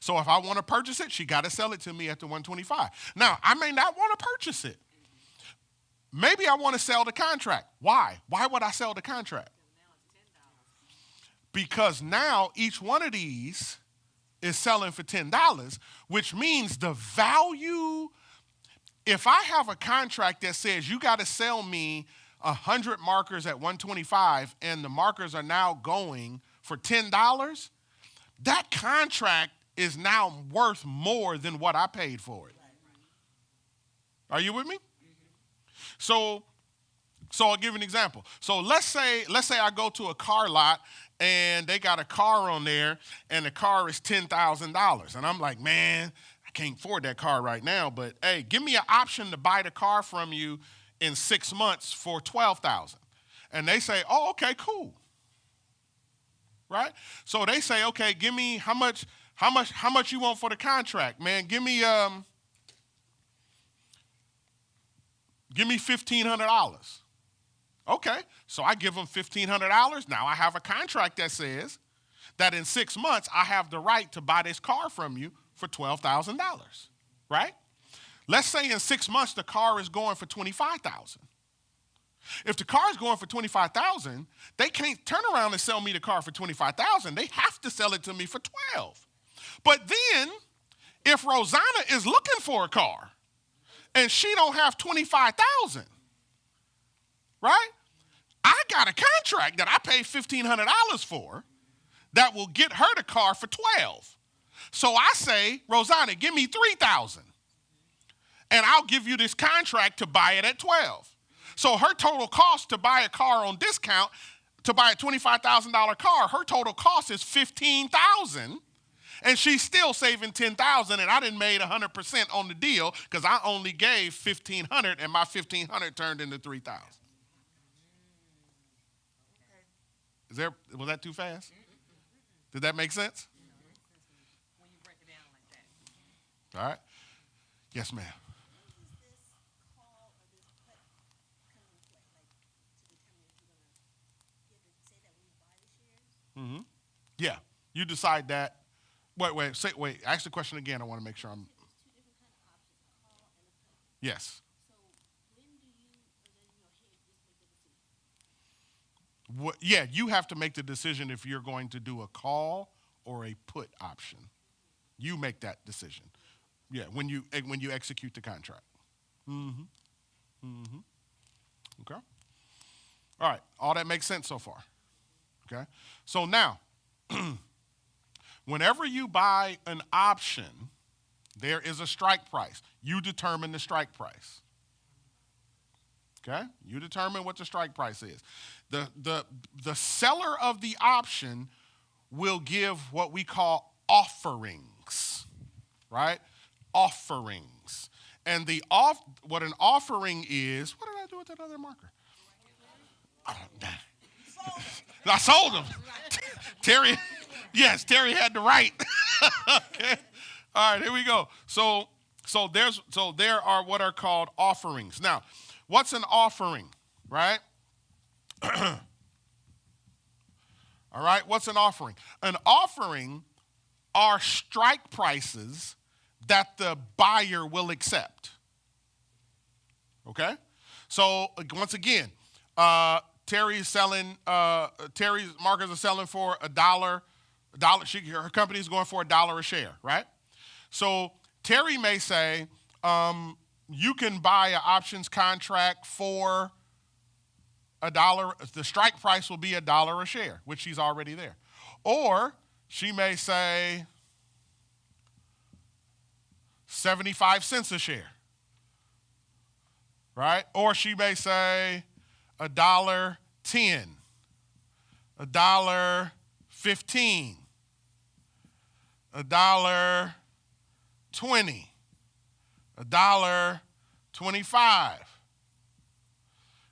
So if I want to purchase it, she got to sell it to me at the 125. Now, I may not want to purchase it. Maybe I want to sell the contract. Why? Why would I sell the contract? Because now each one of these is selling for $10, which means the value, if I have a contract that says you got to sell me 100 markers at 125 and the markers are now going for $10, that contract is now worth more than what I paid for it. Are you with me? So I'll give you an example. So let's say I go to a car lot and they got a car on there and the car is $10,000. And I'm like, man, I can't afford that car right now, but hey, give me an option to buy the car from you in 6 months for $12,000. And they say, oh, okay, cool. Right? So they say, okay, give me how much you want for the contract, man? Give me $1,500. Okay, so I give them $1,500. Now I have a contract that says that in 6 months I have the right to buy this car from you for $12,000, right? Let's say in 6 months the car is going for $25,000. If the car is going for $25,000, they can't turn around and sell me the car for $25,000. They have to sell it to me for $12,000. But then, if Rosanna is looking for a car and she don't have $25,000, right? I got a contract that I paid $1,500 for that will get her the car for $12,000. So I say, Rosanna, give me $3,000, and I'll give you this contract to buy it at $12,000. So her total cost to buy a car on discount, to buy a $25,000 car, her total cost is $15,000, and she's still saving $10,000, and I didn't made 100% on the deal because I only gave $1,500, and my $1,500 turned into $3,000. Was that too fast? Did that make sense? When you break it down like that. All right. Yes, ma'am. Mm-hmm. Yeah, you decide that. Wait. Ask the question again. I want to make sure I'm. There's two different kind of options, a call and a put. Yes. So when do you, or then just make the decision? Yeah, you have to make the decision if you're going to do a call or a put option. You make that decision. Yeah, when you execute the contract. Mm-hmm. Mm-hmm. Okay. All right. All that makes sense so far. Okay. So now, whenever you buy an option, there is a strike price. You determine the strike price. Okay? You determine what the strike price is. The seller of the option will give what we call offerings, right? Offerings. And what an offering is, what did I do with that other marker? I sold him. Terry had the right. Okay. All right, here we go. So there are what are called offerings. Now, what's an offering, right? All right, what's an offering? An offering are strike prices that the buyer will accept. Okay? So once again, Terry's markers are selling for $1. Her company is going for $1 a share, right? So Terry may say, you can buy an options contract for $1. The strike price will be $1 a share, which she's already there. Or she may say 75 cents a share, right? Or she may say $1.10, $1.15, $1.20, $1.25,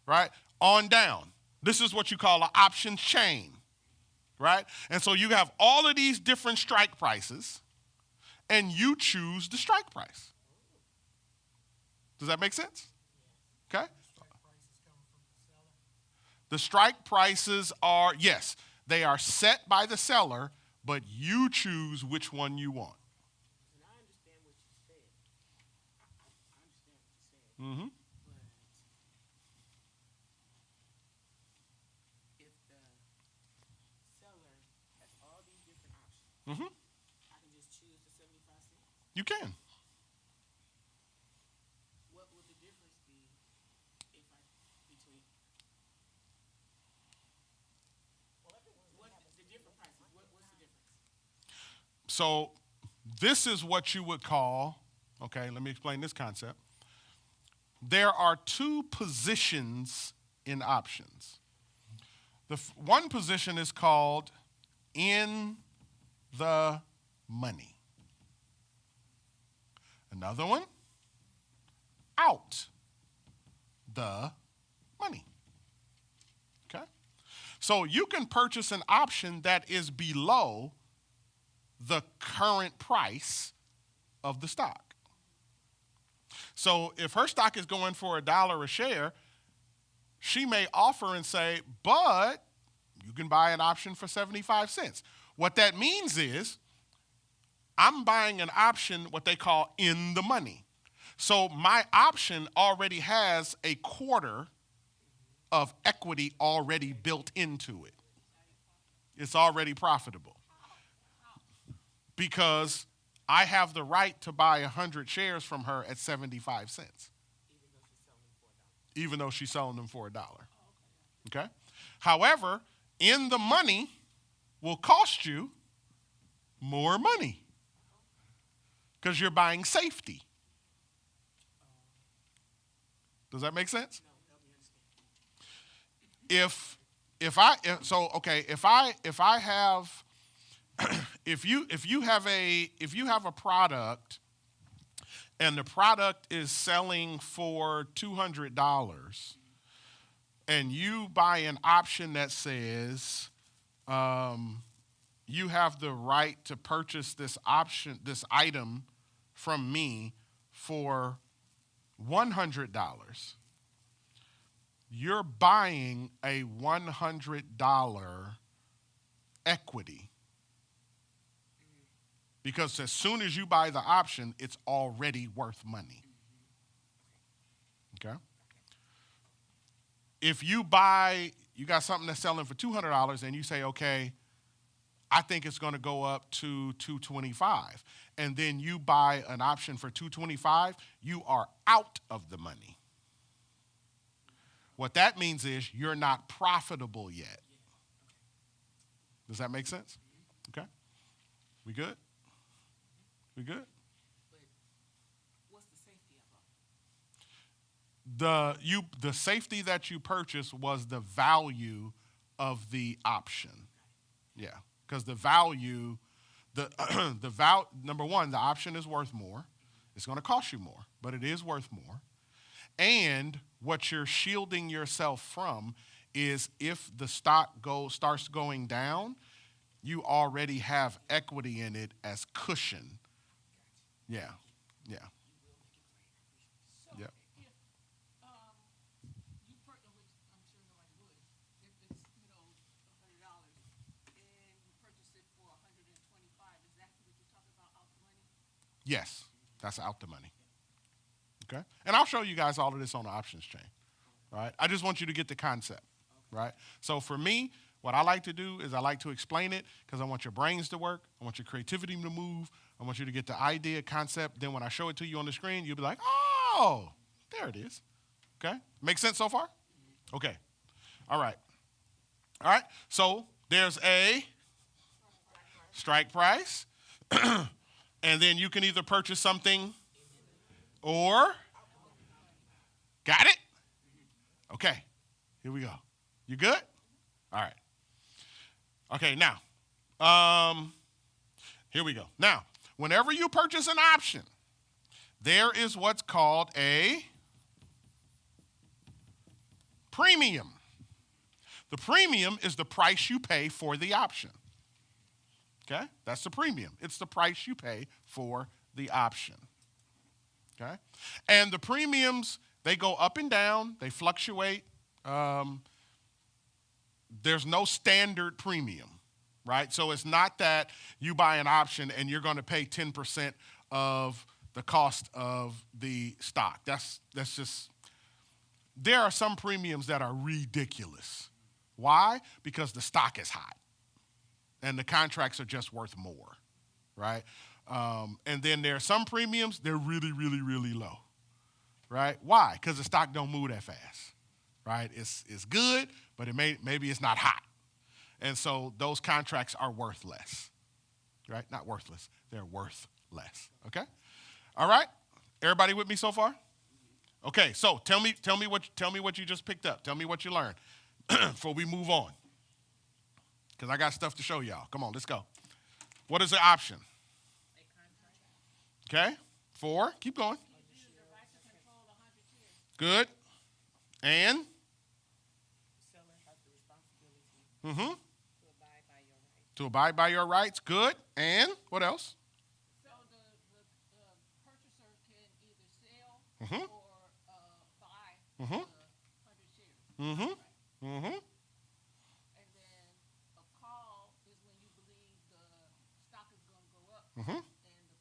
right? On down. This is what you call an option chain, right? And so you have all of these different strike prices, and you choose the strike price. Does that make sense? Okay. The strike prices are, yes, they are set by the seller, but you choose which one you want. And I understand what you said. I understand what you said. Mm-hmm. But if the seller has all these different options, Mm-hmm. I can just choose the 75 cents. You can. What would the difference be if I between what the different prices? What's the difference? So this is what you would call, okay, let me explain this concept. There are two positions in options. One position is called in the money. Another one, out the money. Okay? So you can purchase an option that is below the current price of the stock. So if her stock is going for $1 a share, she may offer and say, but you can buy an option for 75 cents. What that means is I'm buying an option, what they call in the money. So my option already has a quarter of equity already built into it. It's already profitable. Because I have the right to buy 100 shares from her at 75 cents. Even though she's selling them for $1. Okay? However, in the money will cost you more money. Because you're buying safety. Does that make sense? If I have if you have a product and the product is selling for $200 and you buy an option that says you have the right to purchase this item from me for $100, you're buying a $100 equity. Because as soon as you buy the option, it's already worth money. Okay? If you got something that's selling for $200 and you say, okay, I think it's going to go up to $225, and then you buy an option for $225, you are out of the money. What that means is you're not profitable yet. Does that make sense? Okay. We good? We good? But what's the safety of it? The safety that you purchased was the value of the option. Yeah. Because the value, number one, the option is worth more. It's going to cost you more, but it is worth more. And what you're shielding yourself from is if the stock starts going down, you already have equity in it as cushion. Yeah, yeah. So Yep. if you which I'm sure nobody would, if it's $100 and you purchase it for $125, is that what you're talking about, out the money? Yes, that's out the money. Okay? And I'll show you guys all of this on the options chain. All right? I just want you to get the concept. Right? So for me, what I like to do is I like to explain it because I want your brains to work. I want your creativity to move. I want you to get the idea, concept. Then when I show it to you on the screen, you'll be like, oh, there it is. Okay? Make sense so far? Okay. All right. All right. So there's a strike price. And then you can either purchase something or, got it? Okay. Here we go. You good? All right. Okay, now, here we go. Now, whenever you purchase an option, there is what's called a premium. The premium is the price you pay for the option. Okay? That's the premium. It's the price you pay for the option. Okay? And the premiums, they go up and down. They fluctuate. There's no standard premium, right? So it's not that you buy an option and you're going to pay 10% of the cost of the stock. That's just, there are some premiums that are ridiculous. Why? Because the stock is hot and the contracts are just worth more, right? And then there are some premiums, they're really, really, really low, right? Why? Because the stock don't move that fast, right? It's good, but maybe it's not hot. And so those contracts are worth less, right? Not worthless, they're worth less, okay? All right, everybody with me so far? Okay, so tell me what you just picked up. Tell me what you learned before we move on, because I got stuff to show y'all. Come on, let's go. What is the option? Okay, 4. Keep going. Good. And? The seller has the responsibility To abide by your rights. Good. And what else? So the purchaser can either sell Mhm. or buy Mhm. the 100 shares. Mm-hmm. Right? Mm-hmm. And then a call is when you believe the stock is going to go up. Mm-hmm. And the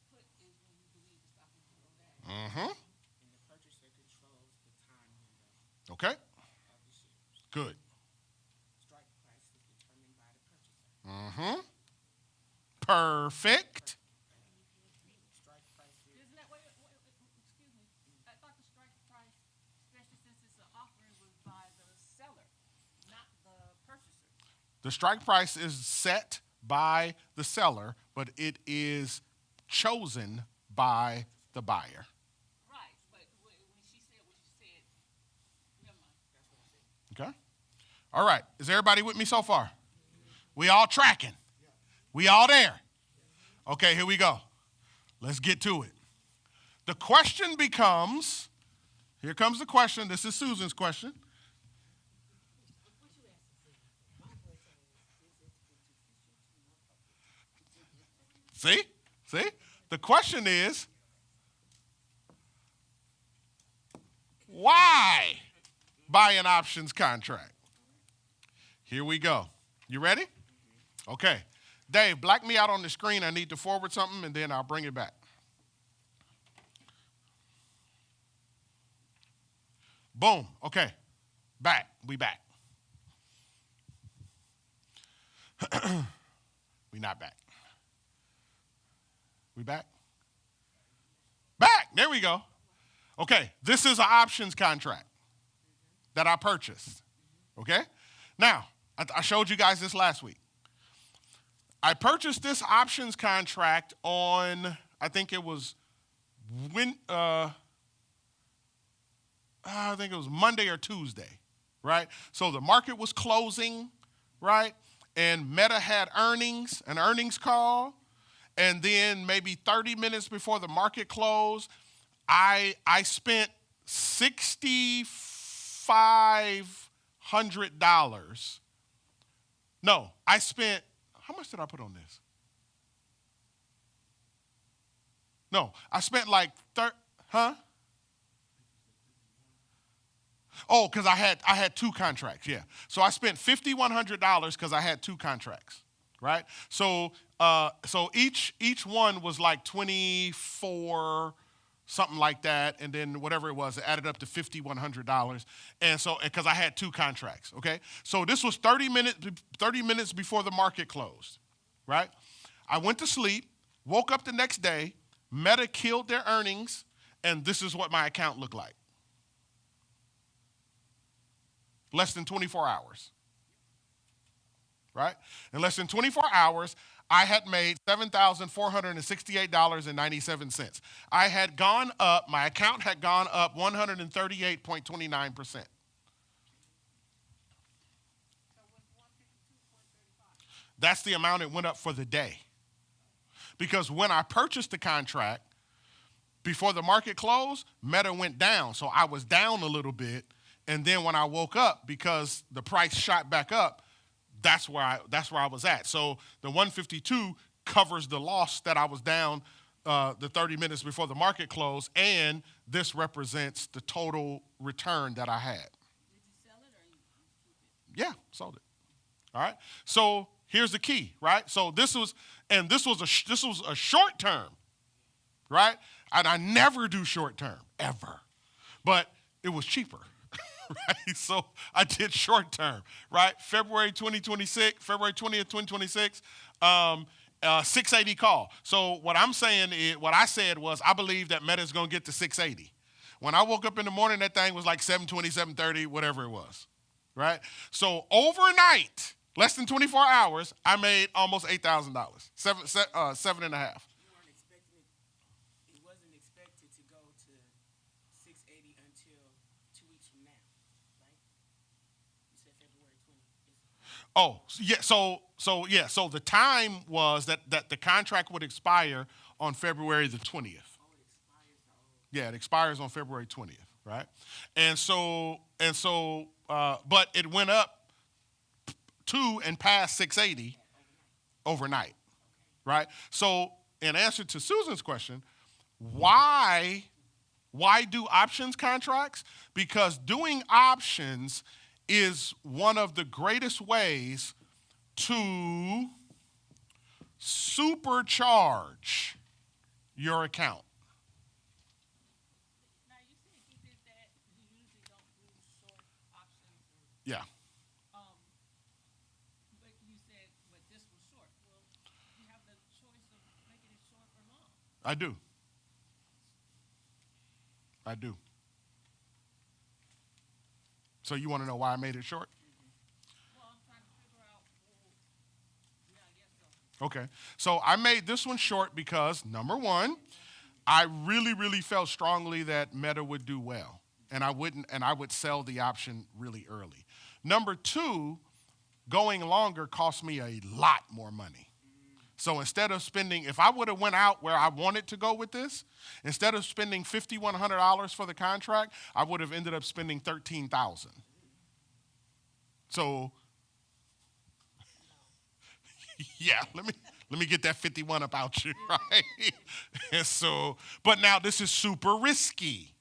put is when you believe the stock is going to go down. Mm-hmm. and the purchaser controls the time window Okay. of the shares. Good. Strike price is determined by the purchaser. Mm-hmm. Perfect. Strike price is Isn't that, excuse me, I thought the strike price, especially since it's an offering, was by the seller, not the purchaser. The strike price is set by the seller, but it is chosen by the buyer. Right, but when she said what she said, never mind. that's what I said. Okay. All right. Is everybody with me so far? We all tracking? We all there? Okay, here we go. Let's get to it. The question becomes, here comes the question. This is Susan's question. See? The question is, why buy an options contract? Here we go. You ready? Okay. Dave, black me out on the screen. I need to forward something, and then I'll bring it back. Boom. Okay. Back. We back. We not back. We back? Back. There we go. Okay. This is an options contract that I purchased. Okay? Now, I showed you guys this last week. I purchased this options contract on, I think it was Monday or Tuesday, right? So the market was closing, right? And Meta had an earnings call. And then maybe 30 minutes before the market closed, I spent $6,500. No, I spent, how much did I put on this? No, I spent like, Oh, because I had 2 contracts, yeah. So I spent $5,100 because I had 2 contracts, right? So each one was like 24, something like that, and then whatever it was, it added up to $5,100. And so because I had 2 contracts, okay? So this was 30 minutes before the market closed, right? I went to sleep, woke up the next day, Meta killed their earnings, and this is what my account looked like. Less than 24 hours, right? In less than 24 hours, I had made $7,468.97. I had gone up, my account had gone up 138.29%. That's the amount it went up for the day. Because when I purchased the contract, before the market closed, Meta went down. So I was down a little bit. And then when I woke up, because the price shot back up, that's where I was at. So the 152 covers the loss that I was down the 30 minutes before the market closed, and this represents the total return that I had. Did you sell it or you keep it? Yeah, sold it. All right. So here's the key, right? So this was a short term, right? And I never do short term ever, but it was cheaper, right? So I did short term, right? February 20th, 2026. 680 call. So what I'm saying is, what I said was, I believe that Meta is going to get to 680. When I woke up in the morning, that thing was like 720, 730, whatever it was, right? So overnight, less than 24 hours, I made almost $8,000, seven and a half. You weren't expecting it wasn't expected to go to 680 until 2 weeks from now, right? You said February 20th. Oh, yeah. So the time was that the contract would expire on February the 20th. Oh, it expires. Yeah, it expires on February 20th, right? And so, but it went up to and past 680 overnight, right? So, in answer to Susan's question, why do options contracts? Because doing options is one of the greatest ways to supercharge your account. Now, you said you did that, you usually don't do short options or, Yeah. but you said, but this was short. Well, you have the choice of making it short or long. I do. So you want to know why I made it short? Well, I'm trying to figure out, yeah, I guess so. Okay. So I made this one short because, number one, I really, really felt strongly that Meta would do well, and I would sell the option really early. Number two, going longer cost me a lot more money. So instead of spending, if I would have went out where I wanted to go with this, instead of spending $5,100 for the contract, I would have ended up spending $13,000. So, yeah, let me get that 51 up out you, right? And so, but now this is super risky,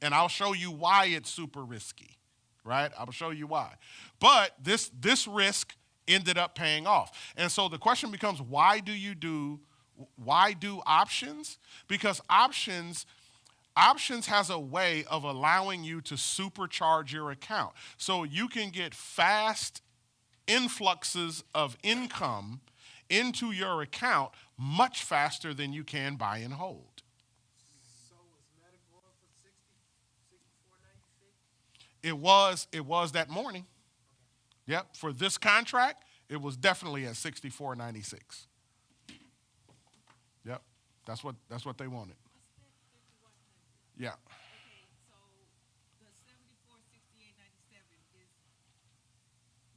and I'll show you why it's super risky, right? I'll show you why. But this risk ended up paying off. And so the question becomes, why do options? Because options has a way of allowing you to supercharge your account. So you can get fast influxes of income into your account much faster than you can buy and hold. So was Meta going for 64.96? It was that morning. Yep, for this contract, it was definitely at 64.96. Yep, that's what they wanted. I spent 5,100. Yeah. Okay, so the 74.68.97 is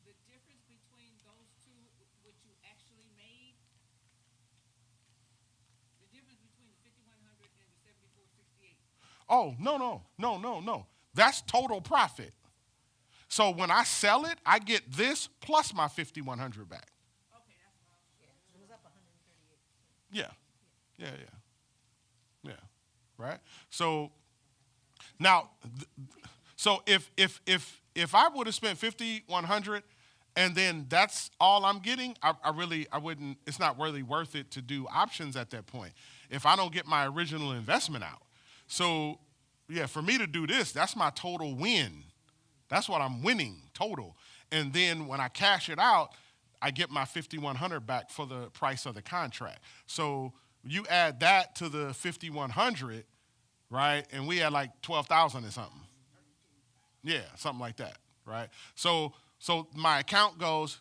the difference between those two, what you actually made. The difference between the 5,100 and the 74.68. Oh, no. That's total profit. So when I sell it, I get this plus my 5,100 back. Okay, that's what I was. It was up 138. Yeah. Right? So now, so if I would have spent 5,100 and then that's all I'm getting, I wouldn't, it's not really worth it to do options at that point if I don't get my original investment out. So yeah, for me to do this, that's my total win. That's what I'm winning total. And then when I cash it out, I get my 5,100 back for the price of the contract. So you add that to the 5,100, right? And we had like 12,000 or something. Yeah, something like that, right? So my account goes,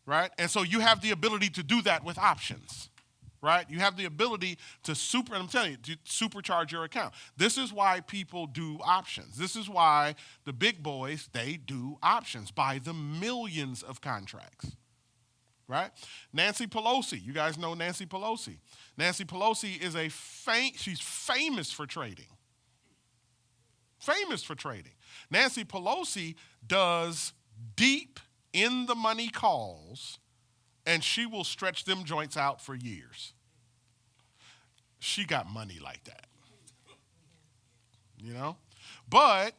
right? And so you have the ability to do that with options. Right? You have the ability to I'm telling you, to supercharge your account. This is why people do options. This is why the big boys, they do options by the millions of contracts. Right? Nancy Pelosi, you guys know Nancy Pelosi. Nancy Pelosi is she's famous for trading. Famous for trading. Nancy Pelosi does deep in the money calls and she will stretch them joints out for years. She got money like that, you know? But,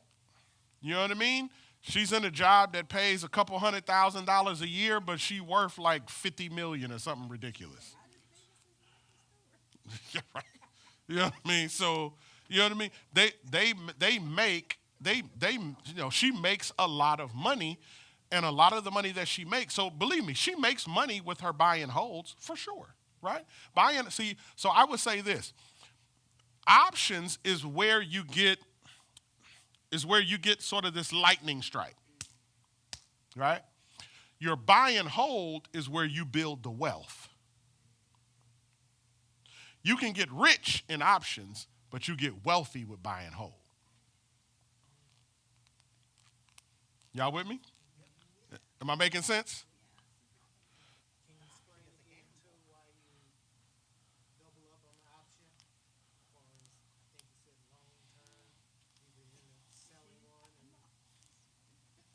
you know what I mean? She's in a job that pays a couple $100,000 a year, but she worth like 50 million or something ridiculous. Yeah, right. You know what I mean? So, you know what I mean? She makes a lot of money, and a lot of the money that she makes. So believe me, she makes money with her buy and holds for sure, right? So I would say this: options is where you get sort of this lightning strike, right? Your buy and hold is where you build the wealth. You can get rich in options, but you get wealthy with buy and hold. Y'all with me? Am I making sense? Can you explain again too why you double up on the option? Or I think you said long term, you would end up selling one and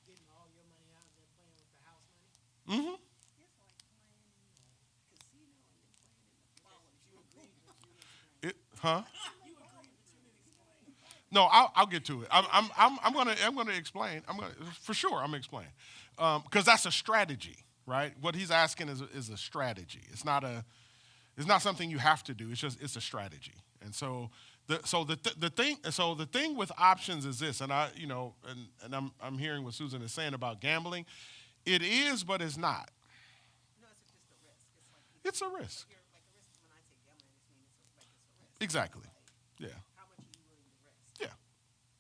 getting all your money out and then playing with the house money? Mm-hmm. It's like playing in the casino and then playing in the ballers. You agreed, but you didn't explain. Huh? You agreed, but you didn't explain. No, I'll get to it. I'm gonna explain. For sure. I'm gonna explain because that's a strategy, right? What he's asking is a strategy. It's not something you have to do. It's a strategy. And so the thing with options is this, and I'm hearing what Susan is saying about gambling. It is, but it's not. No, it's just a risk. It's a risk. You're like a risk. When I say gambling, I just mean it's a risk. Exactly. Yeah. How much are you willing to risk? Yeah.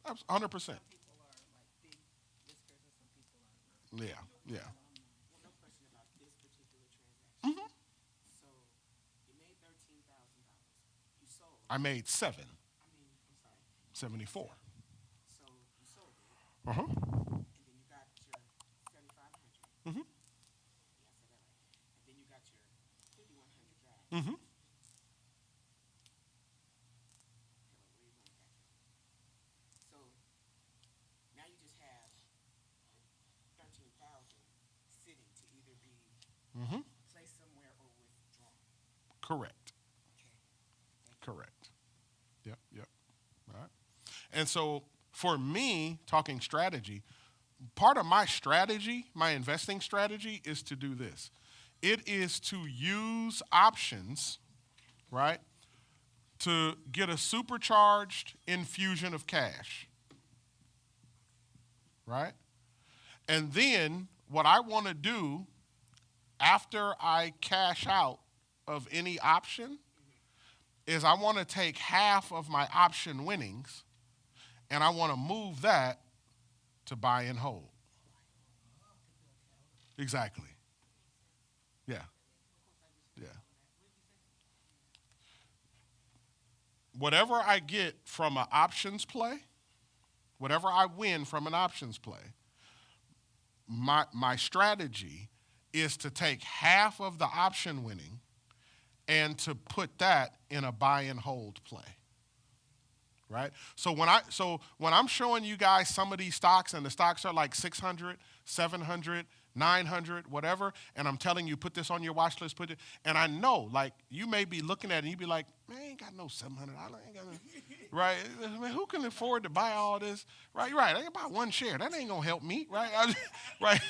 100%. Some people are like big riskers and some people are not. Yeah. Yeah. Well, no question about this particular transaction. Mm-hmm. So you made $13,000. You sold. I made $7. I'm sorry. 74. So you sold it, Uh-huh. and then you got your 7,500. Mm-hmm. Yeah, I said that right. And then you got your 5,100 back. Mm-hmm. Okay, wait, where you going with that? So now you just have 13,000 sitting to either be Mm-hmm. placed somewhere or withdrawn. Correct. Okay. Correct. Yep. All right. And so for me, talking strategy, part of my strategy, my investing strategy, is to do this. It is to use options, right, to get a supercharged infusion of cash, right? And then what I want to do after I cash out of any option is I want to take half of my option winnings and I want to move that to buy and hold. Exactly. Yeah. Yeah. Whatever I get from an options play, whatever I win from an options play, my strategy is to take half of the option winning and to put that in a buy and hold play. Right? So when I'm showing you guys some of these stocks and the stocks are like 600, 700, 900, whatever, and I'm telling you, put this on your watch list, and I know, like, you may be looking at it and you be like, man, I ain't got no $700, I ain't got no, right? Man, who can afford to buy all this? Right, I can buy one share. That ain't gonna help me, right? Right?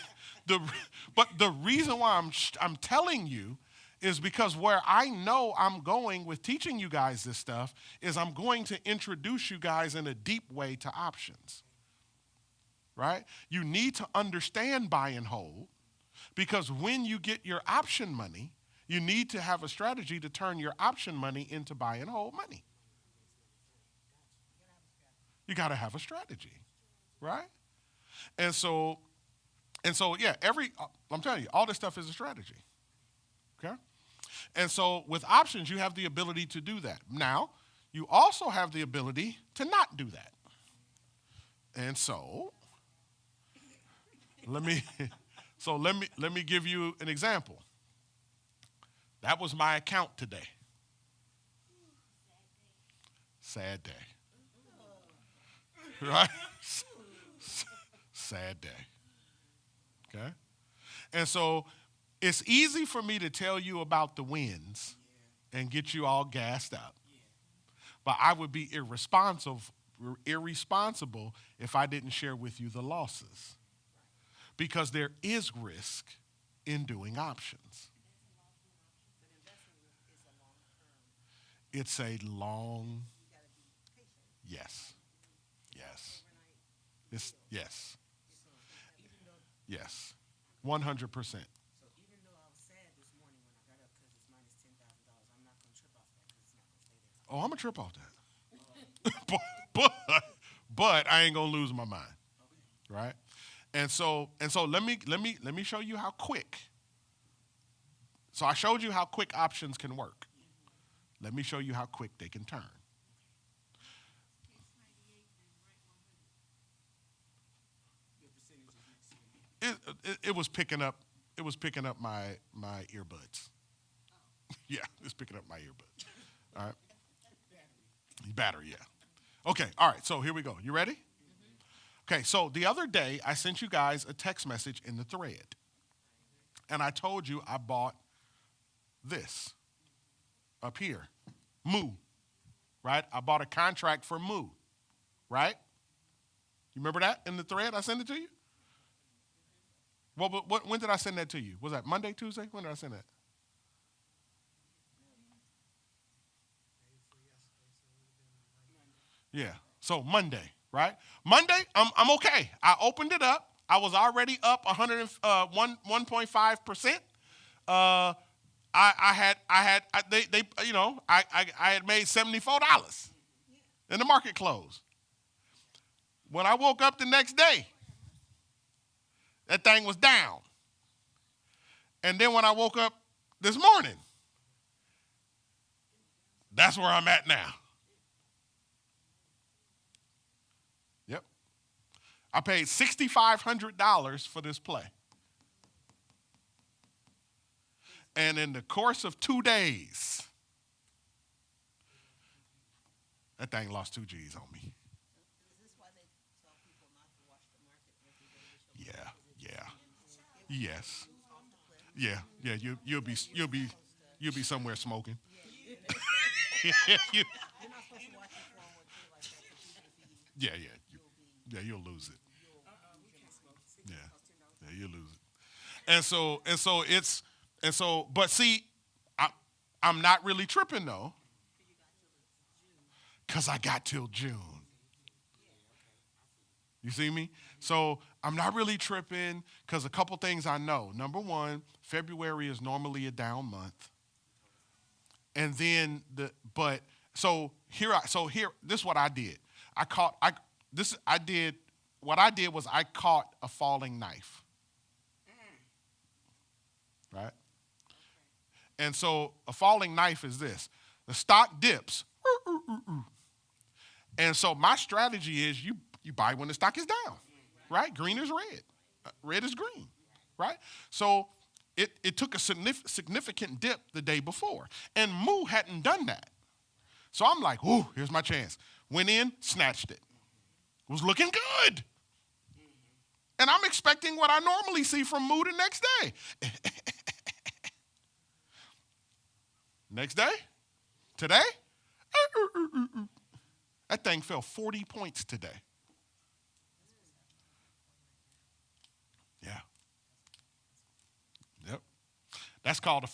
But the reason why I'm telling you is because where I know I'm going with teaching you guys this stuff is I'm going to introduce you guys in a deep way to options. Right? You need to understand buy and hold because when you get your option money, you need to have a strategy to turn your option money into buy and hold money. You got to have a strategy, right? And so yeah, I'm telling you, all this stuff is a strategy. Okay? And so with options, you have the ability to do that. Now, you also have the ability to not do that. And so let me give you an example. That was my account today. Sad day. Right? Sad day. Okay? And so It's easy for me to tell you about the wins and get you all gassed up. But I would be irresponsible if I didn't share with you the losses. Because there is risk in doing options. It's a long, yes. Yes. 100%. So even though I was sad this morning when I got up because it's minus $10,000, I'm not going to trip off that because it's not going to stay there. Oh, I'm gonna trip off that. but I ain't gonna lose my mind. Right? And so let me show you how quick. So I showed you how quick options can work. Let me show you how quick they can turn. It was picking up my earbuds. Yeah, it's picking up my earbuds. All right. Battery, yeah. Okay, all right, so here we go. You ready? Okay, so the other day I sent you guys a text message in the thread. And I told you I bought this up here. Moo. Right? I bought a contract for Moo. Right? You remember that in the thread? I sent it to you? Well, but when did I send that to you? Was that Monday, Tuesday? When did I send that? Yeah. So Monday, right? Monday, I'm okay. I opened it up. I was already up 1.5%. I had made $74 and the market closed. When I woke up the next day, that thing was down. And then when I woke up this morning, that's where I'm at now. Yep. I paid $6,500 for this play. And in the course of 2 days, that thing lost 2 G's on me. Is this why they tell people not to watch the market every day? Yes. Yeah. You'll be somewhere smoking. You're not supposed to watch your phone with you like that. You'll lose it. Yeah, you'll lose it. But see, I'm not really tripping though, because I got till June. You see me? So I'm not really tripping because a couple things I know. Number one, February is normally a down month. And then this is what I did. I caught a falling knife. Right? And so a falling knife is this. The stock dips. And so my strategy is you buy when the stock is down. Right? Green is red. Red is green. Right? So it took a significant dip the day before. And Moo hadn't done that. So I'm like, ooh, here's my chance. Went in, snatched it. Was looking good. And I'm expecting what I normally see from Moo the next day. Next day? Today? That thing fell 40 points today. Yeah. Yep. That's called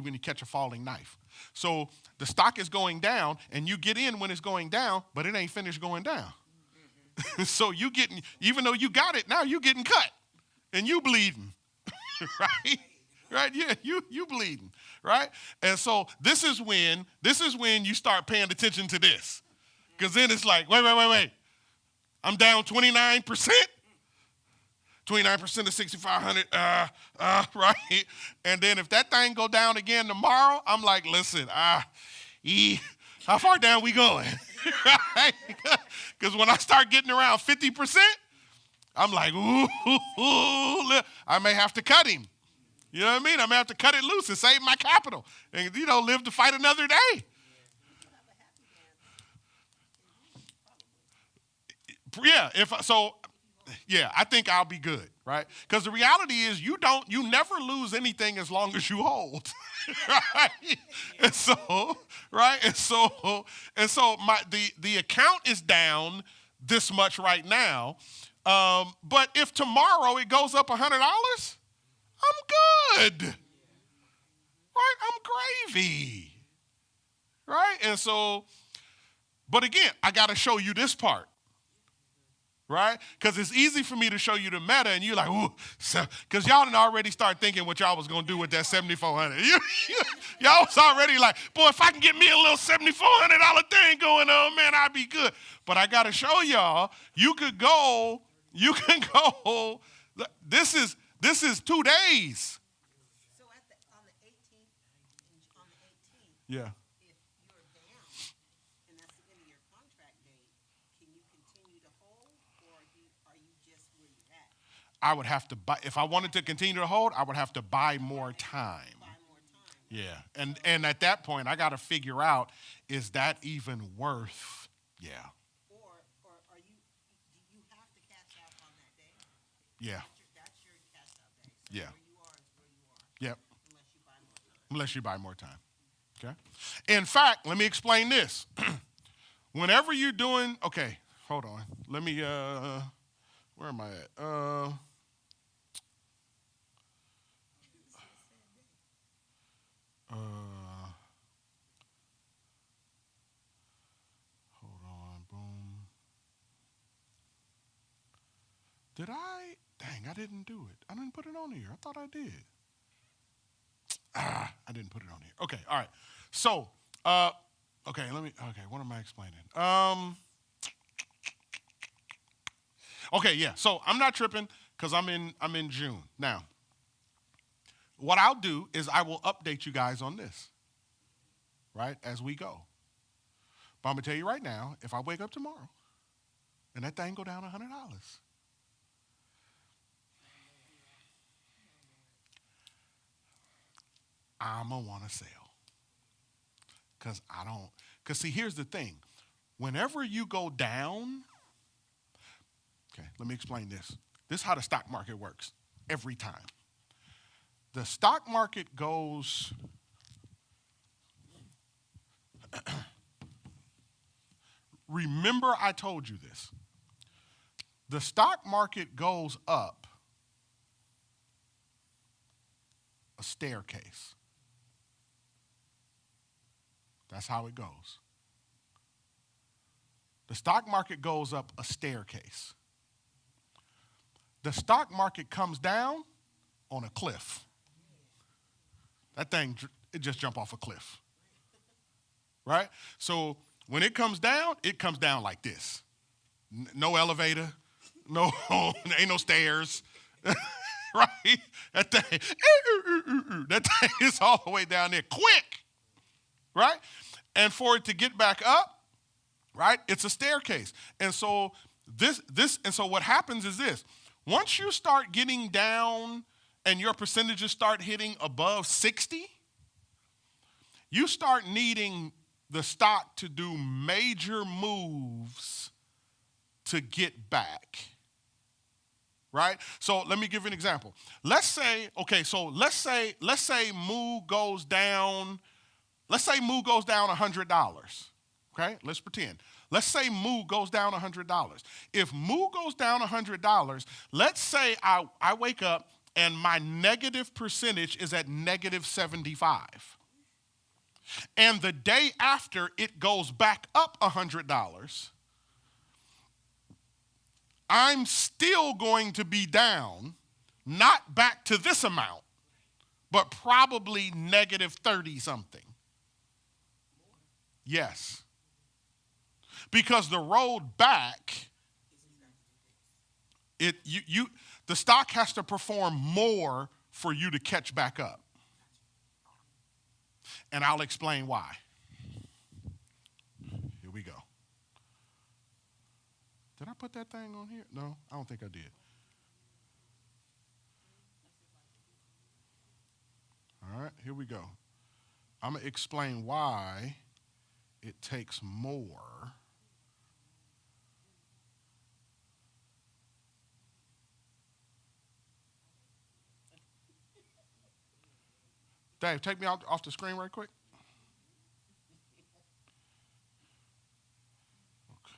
when you catch a falling knife. So the stock is going down, and you get in when it's going down, but it ain't finished going down. So even though you got it, now you getting cut, and you bleeding, right? Right? Yeah, you bleeding, right? And so this is when you start paying attention to this, because then it's like, wait, I'm down 29%. 29% of 6,500, right? And then if that thing go down again tomorrow, I'm like, listen, how far down we going, right? Because when I start getting around 50%, I'm like, ooh, I may have to cut him. You know what I mean? I may have to cut it loose and save my capital and, live to fight another day. Yeah, I think I'll be good. right? Because the reality is you never lose anything as long as you hold, right? And so, right? And so the account is down this much right now. But if tomorrow it goes up $100, I'm good, right? I'm gravy, right? And so, but again, I got to show you this part. Right? Because it's easy for me to show you the meta, and you're like, ooh, because y'all done already start thinking what y'all was going to do with that $7,400. Y'all was already like, boy, if I can get me a little $7,400 thing going on, man, I'd be good. But I got to show y'all, you can go, this is 2 days. So on the 18th, Yeah. if you're down, and that's the end of your contract date, can you continue to hold, or are you just where you're at? I would have to buy, if I wanted to continue to hold, I would have to buy more time. Buy more time. Yeah. And at that point, I got to figure out, is that even worth, yeah. Or do you have to cash out on that day? Yeah. That's your cash out day. So Yeah. where you are is where you are. Yep. Unless you buy more time. Okay. In fact, let me explain this. Whenever you're doing, okay, hold on. Let me, where am I at? Hold on, boom. Did I? Dang, I didn't do it. I didn't put it on here. I thought I did. I didn't put it on here. Okay, all right. So, okay, what am I explaining? Okay, yeah. So I'm not tripping because I'm in June. Now, what I'll do is I will update you guys on this, right, as we go. But I'm gonna tell you right now, if I wake up tomorrow and that thing go down $100, I'm gonna want to sell. Because see, here's the thing. Whenever you go down, okay, let me explain this. This is how the stock market works every time. The stock market goes, remember I told you this. The stock market goes up a staircase. That's how it goes. The stock market goes up a staircase. The stock market comes down on a cliff. That thing, it just jump off a cliff. Right? So when it comes down like this. No elevator, no, ain't no stairs. Right? That thing is all the way down there quick. Right? And for it to get back up, right, it's a staircase. And so so what happens is this. Once you start getting down and your percentages start hitting above 60, you start needing the stock to do major moves to get back. Right? So let me give you an example. Let's say Moo goes down. Let's say Moo goes down $100. Okay? Let's pretend. Let's say Moo goes down $100. If Moo goes down $100, let's say I wake up and my negative percentage is at negative 75. And the day after it goes back up $100, I'm still going to be down, not back to this amount, but probably negative 30 something. Yes. Because the road back, the stock has to perform more for you to catch back up. And I'll explain why. Here we go. Did I put that thing on here? No, I don't think I did. All right, here we go. I'm going to explain why it takes more Dave, take me off the screen right quick.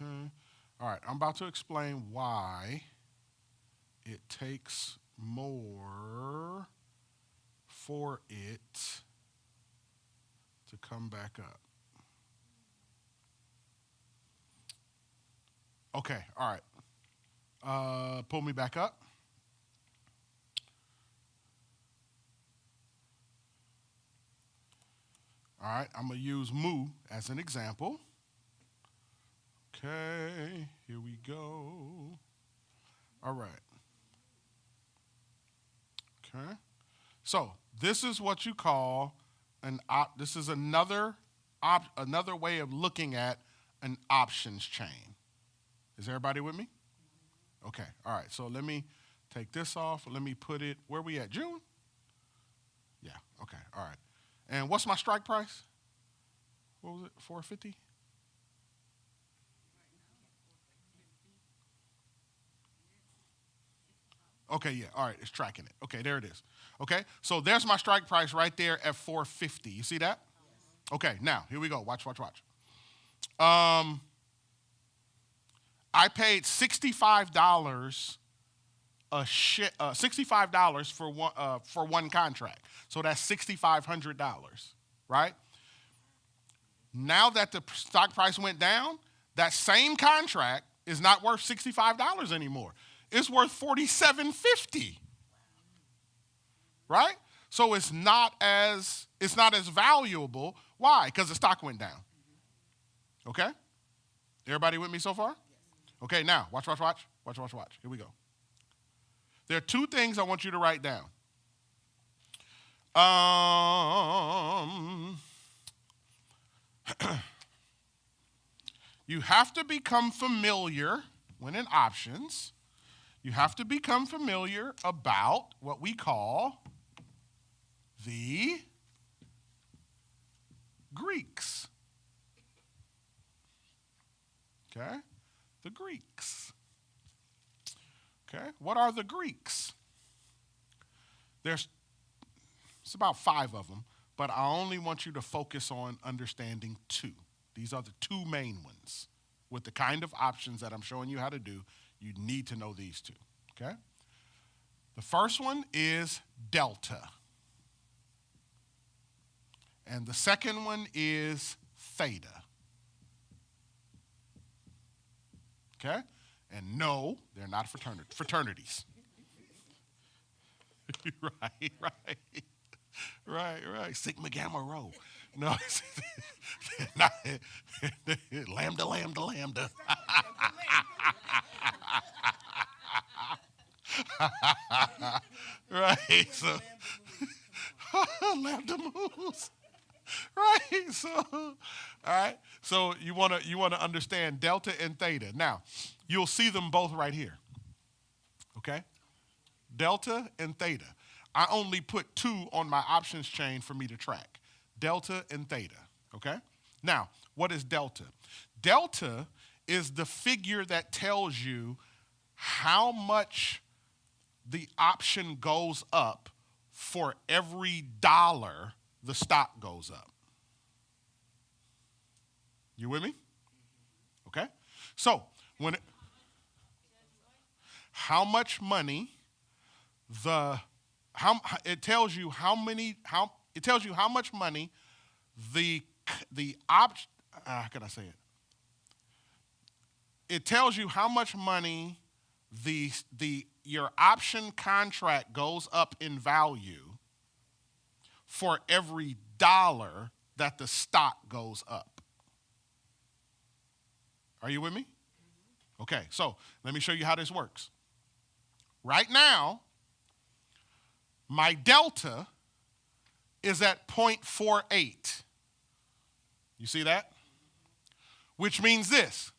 Okay. All right, I'm about to explain why it takes more for it to come back up. Okay, all right. Pull me back up. All right, I'm going to use Moo as an example. Okay, here we go. All right. Okay. So this is what you call this is another way of looking at an options chain. Is everybody with me? Okay. All right. So let me take this off. Let me put it where we at? June? Yeah. Okay. All right. And what's my strike price? What was it? 450? Okay, yeah, all right, it's tracking it. Okay, there it is. Okay, so there's my strike price right there at 450. You see that? Okay, now, here we go. Watch. I paid $65 $65 for one contract. So that's $6,500, right? Now that the stock price went down, that same contract is not worth $65 anymore. It's worth $47.50. Right? So it's not as valuable. Why? Because the stock went down. Okay? Everybody with me so far? Okay, now watch. Here we go. There are two things I want you to write down. You have to become familiar when in options. You have to become familiar about what we call the Greeks. Okay? The Greeks. Okay? What are the Greeks? It's about 5 of them, but I only want you to focus on understanding 2. These are the 2 main ones. With the kind of options that I'm showing you how to do, you need to know these 2, okay? The first one is delta. And the second one is theta. Okay? And no, they're not fraternities. Right. Sigma, Gamma, Rho. No, not, lambda. Right, so lambda moves. Right, so all right. So you want to understand delta and theta. Now, you'll see them both right here. Okay? Delta and theta. I only put 2 on my options chain for me to track. Delta and theta. Okay? Now, what is delta? Delta is the figure that tells you how much the option goes up for every dollar the stock goes up. You with me? Okay? So, how much money it tells you how much money how can I say it? It tells you how much money your option contract goes up in value for every dollar that the stock goes up. Are you with me? Okay, so let me show you how this works. Right now, my delta is at 0.48. You see that? Which means this.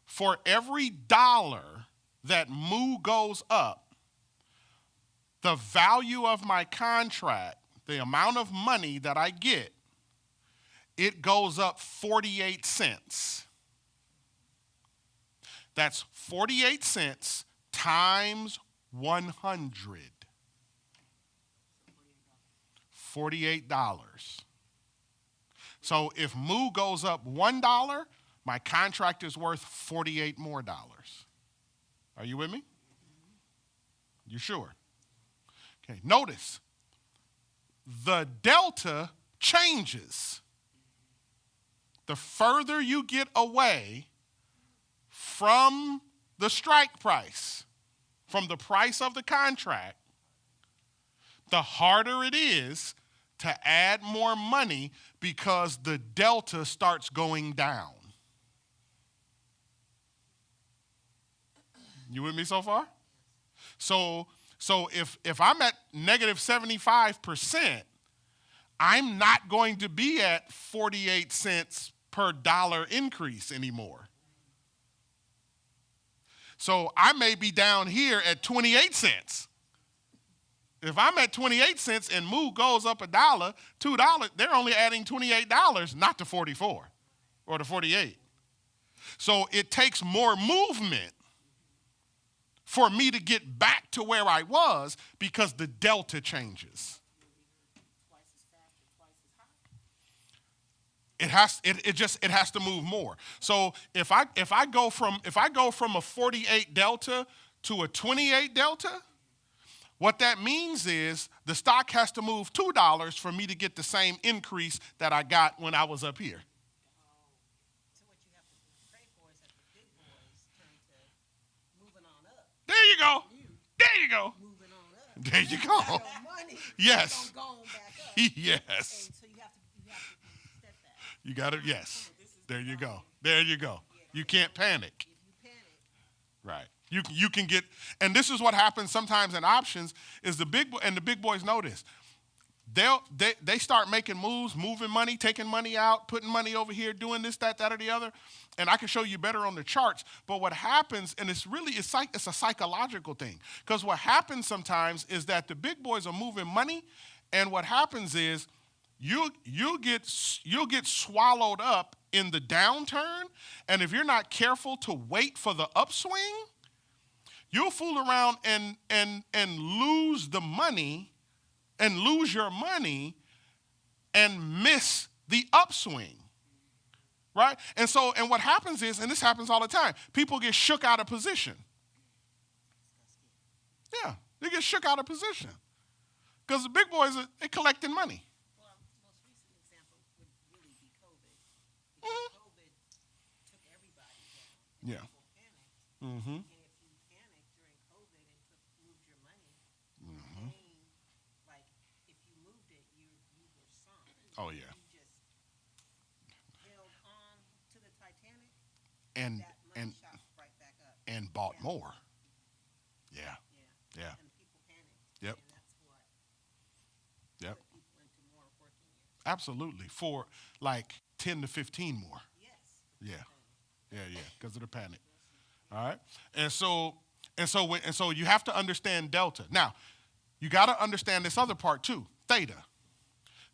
For every dollar that Moo goes up, the value of my contract, the amount of money that I get, it goes up 48 cents. That's 48 cents times 100. $48. So if moo goes up $1, my contract is worth $48 more. Are you with me? You sure? Okay, notice the delta changes. The further you get away from the strike price, from the price of the contract, the harder it is to add more money because the delta starts going down. You with me so far? So if I'm at negative 75%, I'm not going to be at 48 cents per dollar increase anymore. So I may be down here at 28 cents. If I'm at 28 cents and moo goes up $1, $2, they're only adding $28, not the 44 or the 48. So it takes more movement for me to get back to where I was because the delta changes. Twice as fast or twice as high? It has to move more. So if I go from a 48 delta to a 28 delta, what that means is the stock has to move $2 for me to get the same increase that I got when I was up here. So what you have to pray for is that the big boys turn to moving on up. There you go. There you go. Moving on up. There you go. So money Yes. is going back up. Yes. And so you have to be steadfast. You got it. Yes. There you go. There you go. You can't panic. If you panic, Right. You can get, and this is what happens sometimes in options is the big boys know this. They start making moves, moving money, taking money out, putting money over here, doing this, that, or the other. And I can show you better on the charts. But what happens, and it's a psychological thing, because what happens sometimes is that the big boys are moving money, and what happens is you'll get swallowed up in the downturn, and if you're not careful to wait for the upswing, you'll fool around and lose the money and lose your money and miss the upswing, right? And what happens is, and this happens all the time, people get shook out of position. Yeah, they get shook out of position because the big boys are collecting money. well, most recent example would really be COVID. Because COVID took everybody down. And Yeah. people panicked. Mm-hmm. And if you panicked during COVID and moved your money, paying, like, if you moved it, you were sunk. Oh, yeah. You just held on to the Titanic, And that money and shot right back up. and bought more. Yeah. Yeah. And people panicked. Yep. And that's what Yep. put people into more working years. Absolutely. For like 10 to 15 more. Yes. Yeah. Yeah, because of the panic. All right? And so you have to understand delta. Now, you got to understand this other part too, theta.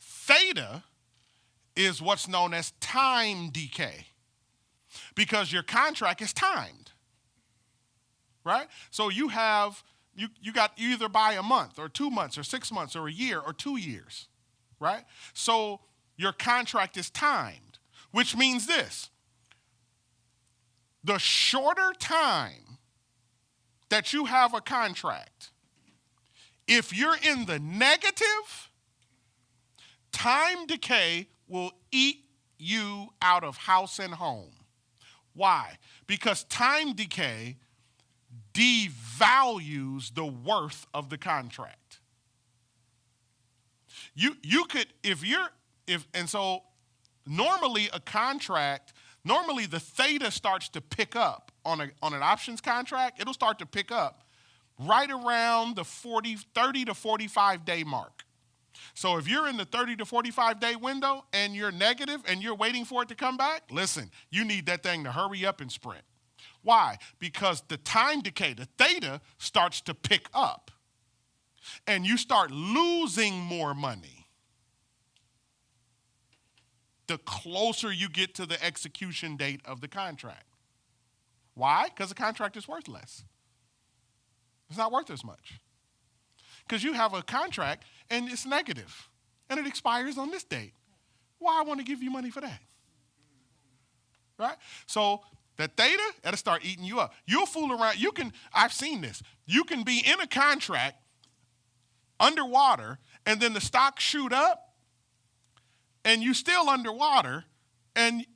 Theta is what's known as time decay because your contract is timed. Right? So you either buy a month or 2 months or 6 months or a year or 2 years. Right? So your contract is timed, which means this. The shorter time that you have a contract, if you're in the negative, time decay will eat you out of house and home. Why? Because time decay devalues the worth of the contract. Normally a contract, normally the theta starts to pick up on an options contract. It'll start to pick up right around the 30 to 45 day mark. So if you're in the 30 to 45 day window and you're negative and you're waiting for it to come back, listen, you need that thing to hurry up and sprint. Why? Because the time decay, the theta, starts to pick up and you start losing more money the closer you get to the execution date of the contract. Why? Because the contract is worth less. It's not worth as much. Because you have a contract and it's negative. and it expires on this date. Why I want to give you money for that? Right? So the theta, that'll start eating you up. You'll fool around. I've seen this. You can be in a contract underwater, and then the stock shoot up, and you still underwater, and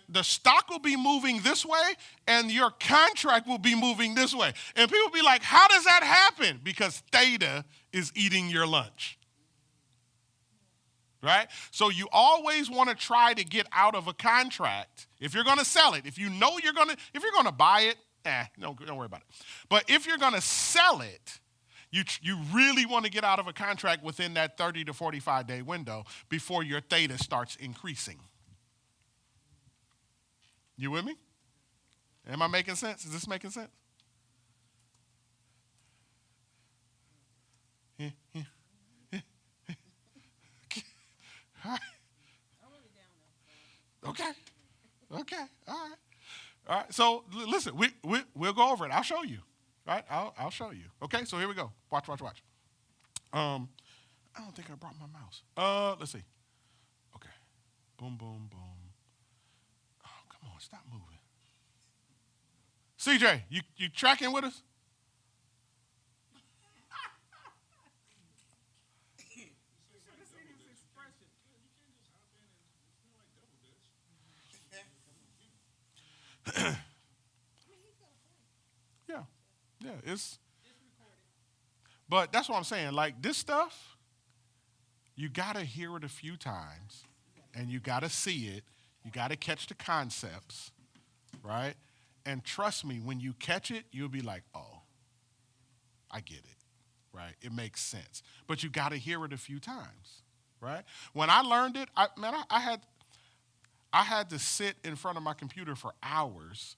the stock will be moving this way, and your contract will be moving this way. And people be like, how does that happen? Because theta is eating your lunch. Right? So you always want to try to get out of a contract. If you're going to sell it, if you're going to buy it, don't worry about it. But if you're going to sell it, you really want to get out of a contract within that 30 to 45-day window before your theta starts increasing. You with me? Am I making sense? Is this making sense? All right. Okay. All right. So listen, we'll go over it. I'll show you. Right? I'll show you. Okay. So here we go. Watch. I don't think I brought my mouse. Let's see. Okay. Boom. Oh, come on, stop moving. CJ, you tracking with us? Yeah, it's but that's what I'm saying. Like this stuff, you gotta hear it a few times, and you gotta see it. You gotta catch the concepts, right? And trust me, when you catch it, you'll be like, "Oh, I get it." Right? It makes sense. But you gotta hear it a few times, right? When I learned it, I had to sit in front of my computer for hours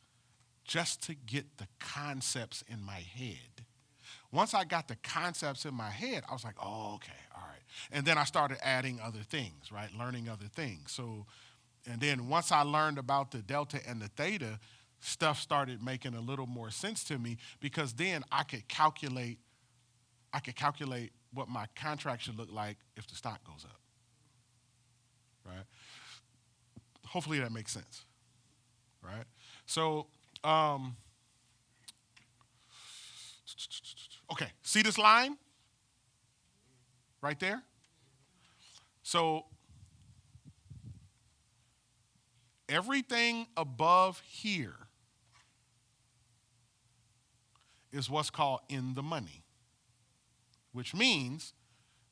just to get the concepts in my head. Once I got the concepts in my head, I was like, oh, okay, all right. And then I started adding other things, right? Learning other things. So, and then once I learned about the delta and the theta, stuff started making a little more sense to me because then I could calculate what my contract should look like if the stock goes up, right? Hopefully that makes sense, right? So, okay, see this line right there? So everything above here is what's called in the money, which means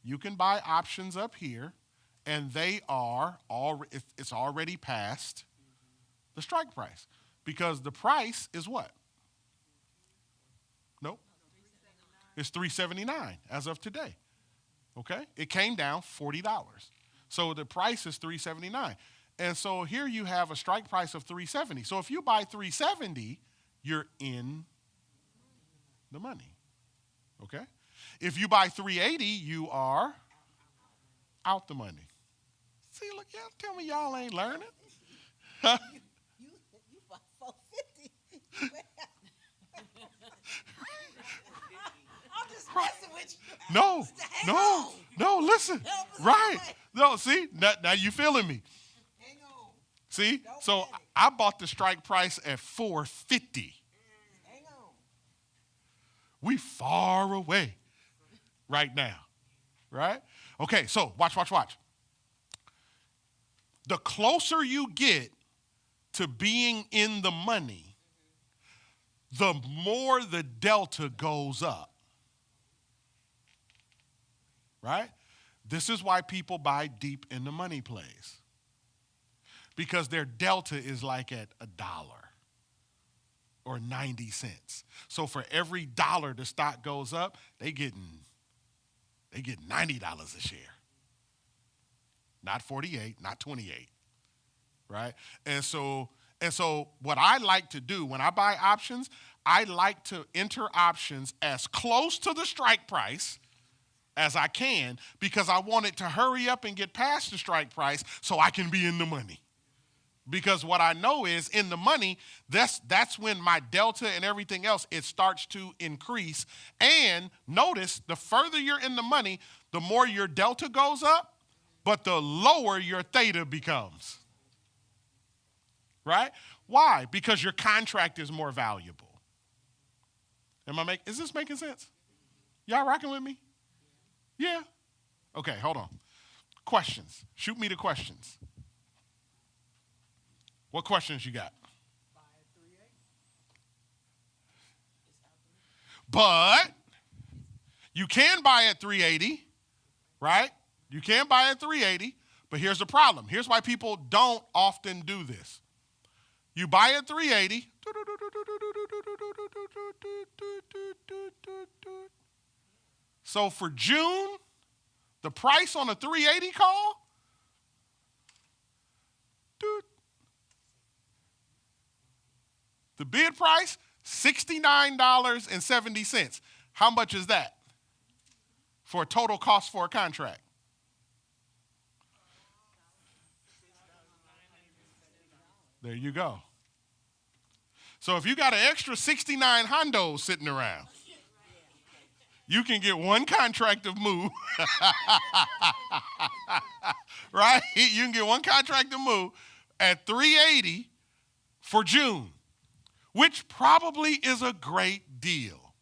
you can buy options up here and it's already past the strike price. Because the price is what? Nope. It's $3.79 as of today. Okay? It came down $40. So the price is $3.79. And so here you have a strike price of $3.70. So if you buy $3.70, you're in the money. Okay? If you buy $3.80, you are out the money. See, look, y'all tell me y'all ain't learning. You bought 450. I'm just messing with you. No, listen. Right. No, see, now you feeling me. Hang on. See? Don't So panic. I bought the strike price at $4.50. Hang on. We far away right now. Right? Okay, so watch. The closer you get to being in the money, the more the delta goes up. Right? This is why people buy deep in the money plays. Because their delta is like at $1 or 90 cents. So for every dollar the stock goes up, they get $90 a share. Not 48, not 28. Right? And so what I like to do when I buy options, I like to enter options as close to the strike price as I can because I want it to hurry up and get past the strike price so I can be in the money. Because what I know is in the money, that's when my delta and everything else, it starts to increase. And notice, the further you're in the money, the more your delta goes up, but the lower your theta becomes. Right? Why? Because your contract is more valuable. Is this making sense? Y'all rocking with me? Yeah? Okay, hold on. Questions. Shoot me the questions. What questions you got? Buy at 380. But you can buy at 380, right? You can buy at 380, but here's the problem. Here's why people don't often do this. You buy at 380. So for June, the price on a 380 call, the bid price, $69.70. How much is that for a total cost for a contract? There you go. So if you got an extra 69 hondos sitting around, you can get one contract of move. Right? You can get one contract of move at 380 for June, which probably is a great deal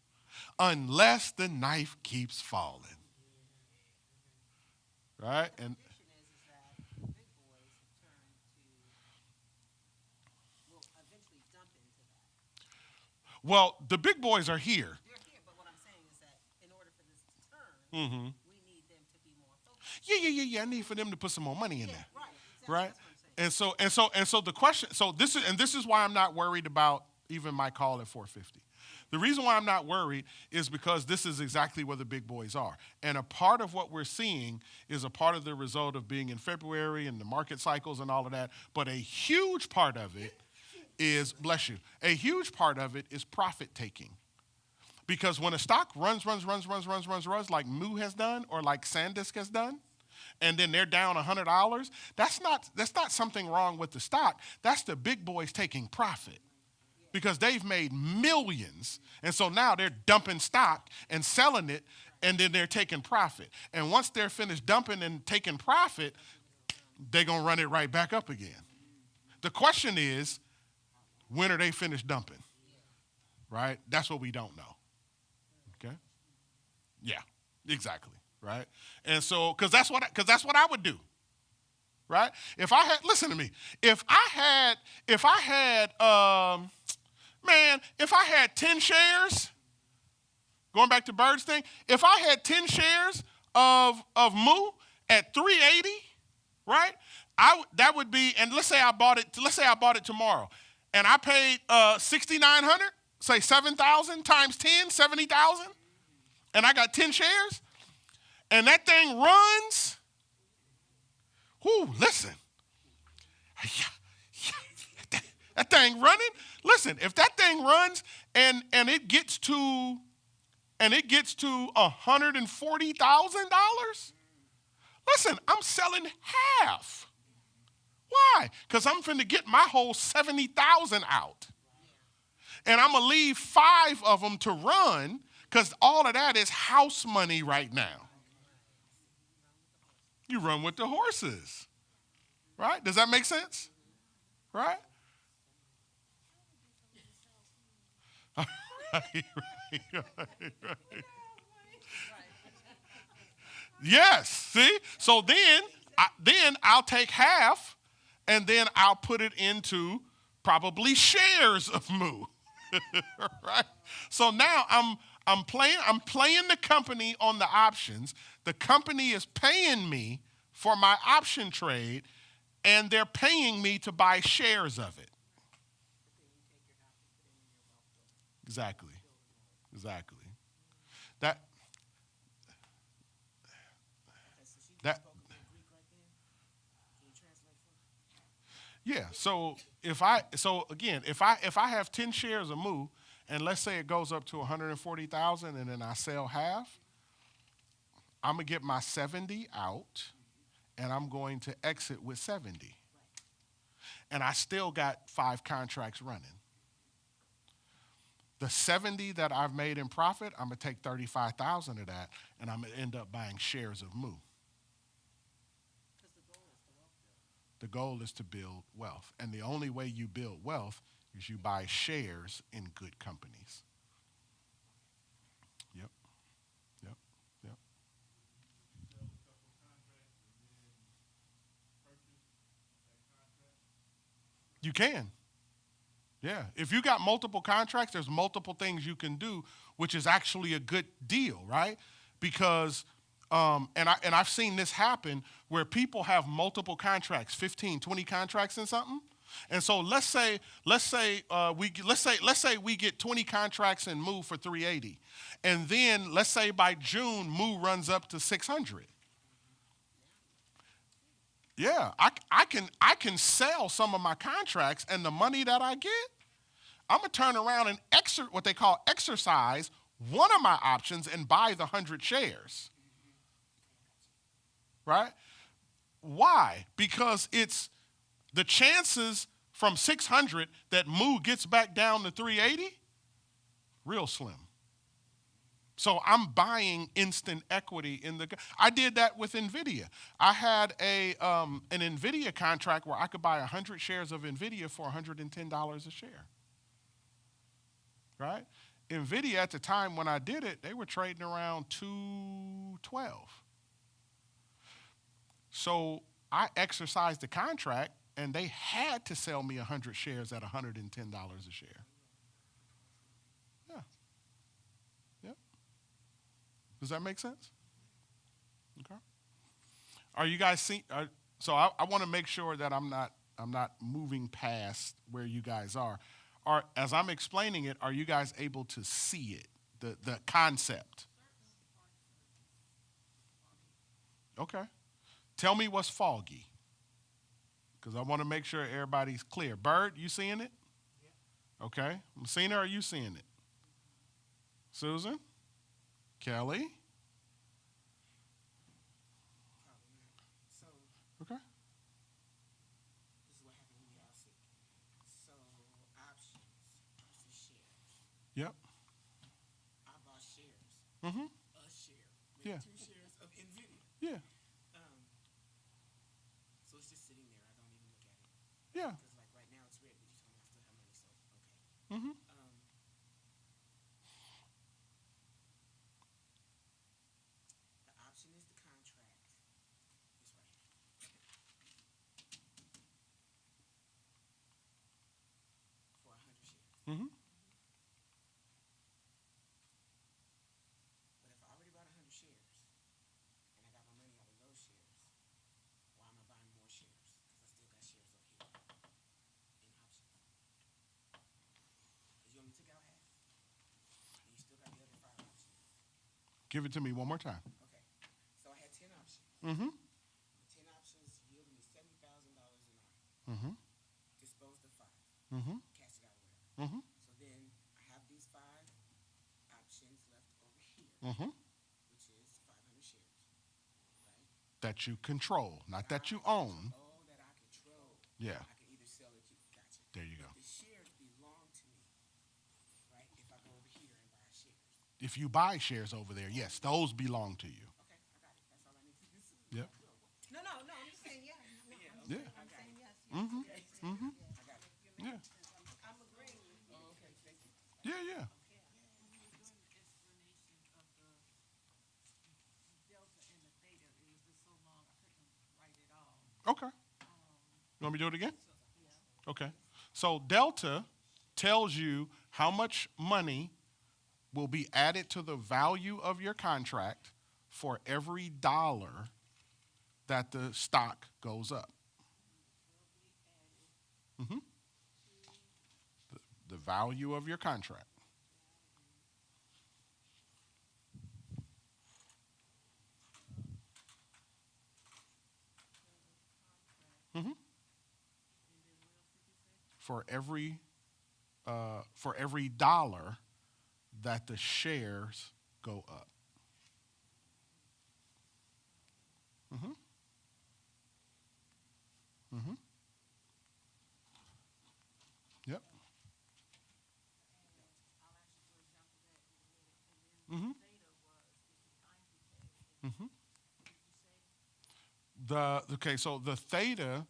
unless the knife keeps falling. Right? And Condition is that the big boys have turned to, will eventually dump into that. well, the big boys are here. They're here, but what I'm saying is that in order for this to turn, Mm-hmm. we need them to be more focused. Yeah. I need for them to put some more money in there. Right, exactly. Right? That's what I'm saying. And so the question, this is why I'm not worried about even my call at 450. The reason why I'm not worried is because this is exactly where the big boys are. And a part of what we're seeing is a part of the result of being in February and the market cycles and all of that. But a huge part of it is, bless you, a huge part of it is profit taking. Because when a stock runs like Moo has done or like SanDisk has done, and then they're down $100, that's not something wrong with the stock. That's the big boys taking profit. Because they've made millions, and so now they're dumping stock and selling it, and then they're taking profit. And once they're finished dumping and taking profit, they're going to run it right back up again. The question is, when are they finished dumping? Right? That's what we don't know. Okay? Yeah, exactly. Right? And so, because that's what I would do. Right? If I had 10 shares, going back to Bird's thing, if I had 10 shares of Moo at 380, right? That would be, and let's say I bought it tomorrow, and I paid $6,900, say 7,000 times 10, 70,000, and I got 10 shares, and that thing runs. Whoo, listen. That thing running. Listen, if that thing runs and it gets to $140,000, listen, I'm selling half. Why? Because I'm finna get my whole 70,000 out. And I'm gonna leave 5 of them to run because all of that is house money right now. You run with the horses. Right? Does that make sense? Right? Right. Yes. See? So then I'll take half and then I'll put it into probably shares of Moo. Right? So now I'm playing the company on the options. The company is paying me for my option trade, and they're paying me to buy shares of it. Exactly. That yeah. So if I have 10 shares of Moo, and let's say it goes up to 140,000, and then I sell half, I'm gonna get my 70 out, and I'm going to exit with 70. and I still got 5 contracts running. The 70 that I've made in profit, I'm going to take 35,000 of that, and I'm going to end up buying shares of Moo. Because the goal is to wealth build. The goal is to build wealth. And the only way you build wealth is you buy shares in good companies. Yep. Yep. Yep. Sell a couple contracts and then purchase that contract. You can. Yeah. If you got multiple contracts, there's multiple things you can do, which is actually a good deal, right? Because I've seen this happen where people have multiple contracts, 15, 20 contracts in something. And so let's say we get 20 contracts and Moo for 380. And then let's say by June Moo runs up to 600. Yeah, I can sell some of my contracts, and the money that I get, I'm gonna turn around and what they call exercise one of my options and buy the 100 shares. Right? Why? Because it's the chances from 600 that Moo gets back down to 380, real slim. So I'm buying instant equity in the. I did that with NVIDIA. I had an NVIDIA contract where I could buy 100 shares of NVIDIA for $110 a share. Right? NVIDIA at the time when I did it, they were trading around 212. So I exercised the contract, and they had to sell me 100 shares at $110 a share. Yeah. Yep. Does that make sense? Okay. Are you guys seeing? So I want to make sure that I'm not moving past where you guys are. As I'm explaining it, are you guys able to see it, the concept? Okay. Tell me what's foggy, because I want to make sure everybody's clear. Bird, you seeing it? Yeah. Okay. Messina, are you seeing it? Susan? Kelly? So Okay. this is what happened when y'all sick. So options versus shares. Yep. I bought shares. Mm-hmm. A share. Yeah. Maybe 2 shares of NVIDIA. Yeah. So it's just sitting there. I don't even look at it. Yeah. Because like right now it's red, but you told me I still have money, so okay. Mm-hmm. The option is the contract. It's right here. For 100 shares. Mm-hmm. But if I already bought 100 shares and I got my money out of those shares, why am I buying more shares? Because I still got shares over here in options. Because you only took out half. And you still got the other 5 options. Give it to me one more time. Okay. So I had 10 options. Mm-hmm. The 10 options yielded me $70,000 in ARM. Mm-hmm. Disposed of 5. Mm-hmm. Cashed it out or whatever. Mm-hmm. So then I have these 5 options left over here, Mm-hmm. which is 500 shares. Right? That you control, not that you own. Oh, that I control. Yeah. I can either sell it to. Gotcha. There you go. The shares belong to me, right? If I go over here and buy shares. If you buy shares over there, yes, those belong to you. Okay, I got it. That's all I need to do. This is Yep. No, I'm just saying, yeah. No, Yeah. I'm saying yes. Mm-hmm. I got it. Yeah. I'm agreeing with you. Oh, okay, thank you. Yeah, yeah. When you were doing the explanation of the delta and the theta, it was just so long, I couldn't write it all. Okay. You want me to do it again? Yeah. Okay. So delta tells you how much money will be added to the value of your contract for every dollar that the stock goes up. Mm-hmm. The value of your contract. Mm-hmm. For every dollar that the shares go up. Mm-hmm. Mm-hmm. Yep. I'll ask you for example that in a minute. And Mm-hmm. then theta was is the time decay. And Mm-hmm. what did you say? So the theta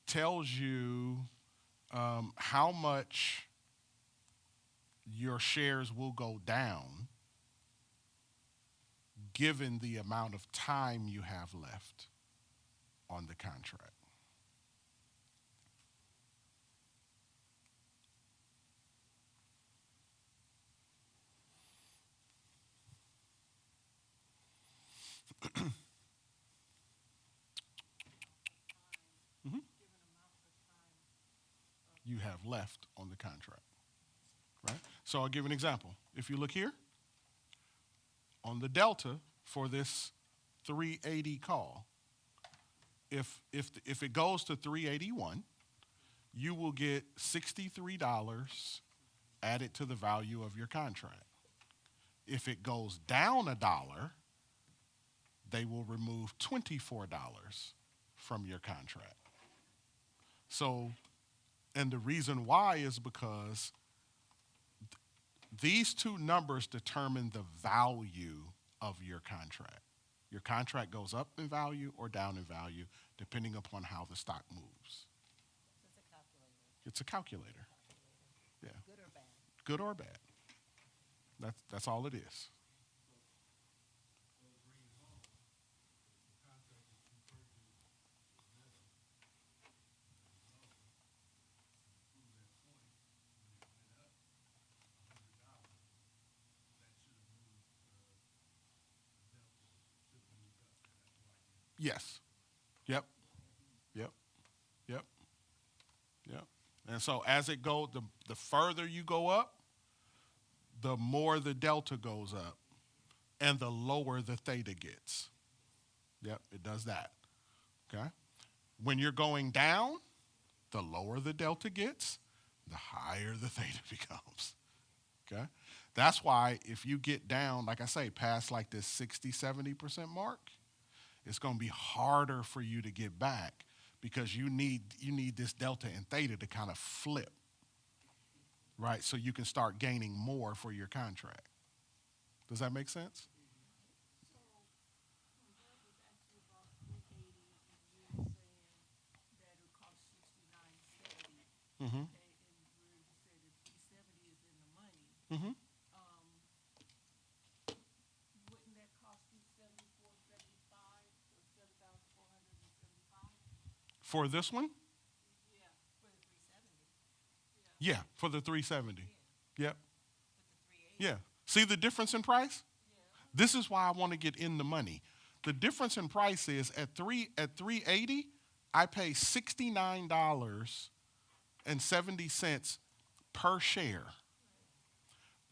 tells you how much your shares will go down given the amount of time you have left on the contract. Mhm. Given amount of time. You have left on the contract, right? So I'll give an example. If you look here on the delta for this 380 call, if it goes to 381, you will get $63 added to the value of your contract. If it goes down $1, they will remove $24 from your contract. So, and the reason why is because these two numbers determine the value of your contract. Your contract goes up in value or down in value depending upon how the stock moves. So it's a calculator, It's a calculator. Yeah. good or bad? Good or bad. That's all it is. So to bring it home, the contract that you purchased is metal. Prove that point, when it went up $100, that should have moved, the delta should have moved up, and that's why you. Yes. Yep. Yep. Yep. Yep. And so as it goes, the further you go up, the more the delta goes up and the lower the theta gets. Yep, it does that. Okay? When you're going down, the lower the delta gets, the higher the theta becomes. Okay? That's why if you get down, like I say, past like this 60, 70% mark, it's going to be harder for you to get back because you need this delta and theta to kind of flip, right? So you can start gaining more for your contract. Does that make sense? So when Doug was asking you about 380 and you were saying that it would cost 69.70. Mm-hmm. Okay, and where you said that 370 is in the money. Mm-hmm. Wouldn't that cost you 74.75 or 7,475? For this one? Yeah, for the 370. Yeah, for the 370. Yep. With the 380. Yeah. See the difference in price? Yeah. This is why I want to get in the money. The difference in price is at 380, I pay $69.70 per share.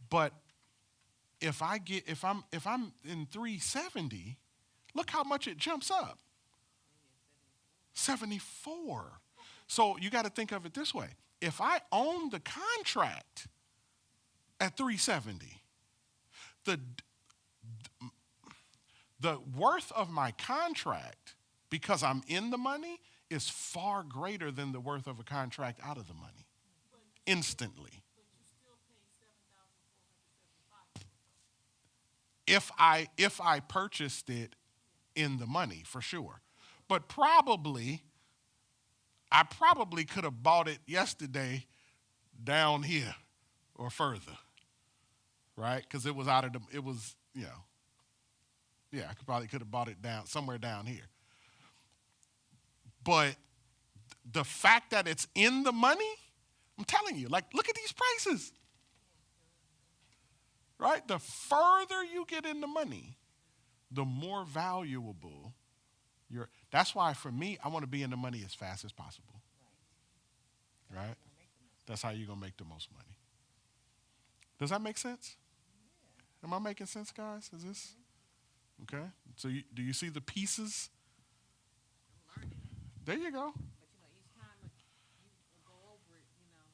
But if I'm in 370, look how much it jumps up. 74. So you got to think of it this way. If I own the contract at 370, the worth of my contract, because I'm in the money, is far greater than the worth of a contract out of the money instantly. But you still pay 7,475. If I purchased it in the money, for sure. But I probably could have bought it yesterday down here or further, right? Because it was I probably could have bought it down somewhere down here. But the fact that it's in the money, I'm telling you, like, look at these prices, right? The further you get in the money, the more valuable that's why for me, I want to be in the money as fast as possible. Right? That's how you're going to make the most money. Does that make sense? Am I making sense, guys? Is this okay? So do you see the pieces? I'm learning, There you go. but each time you go over it,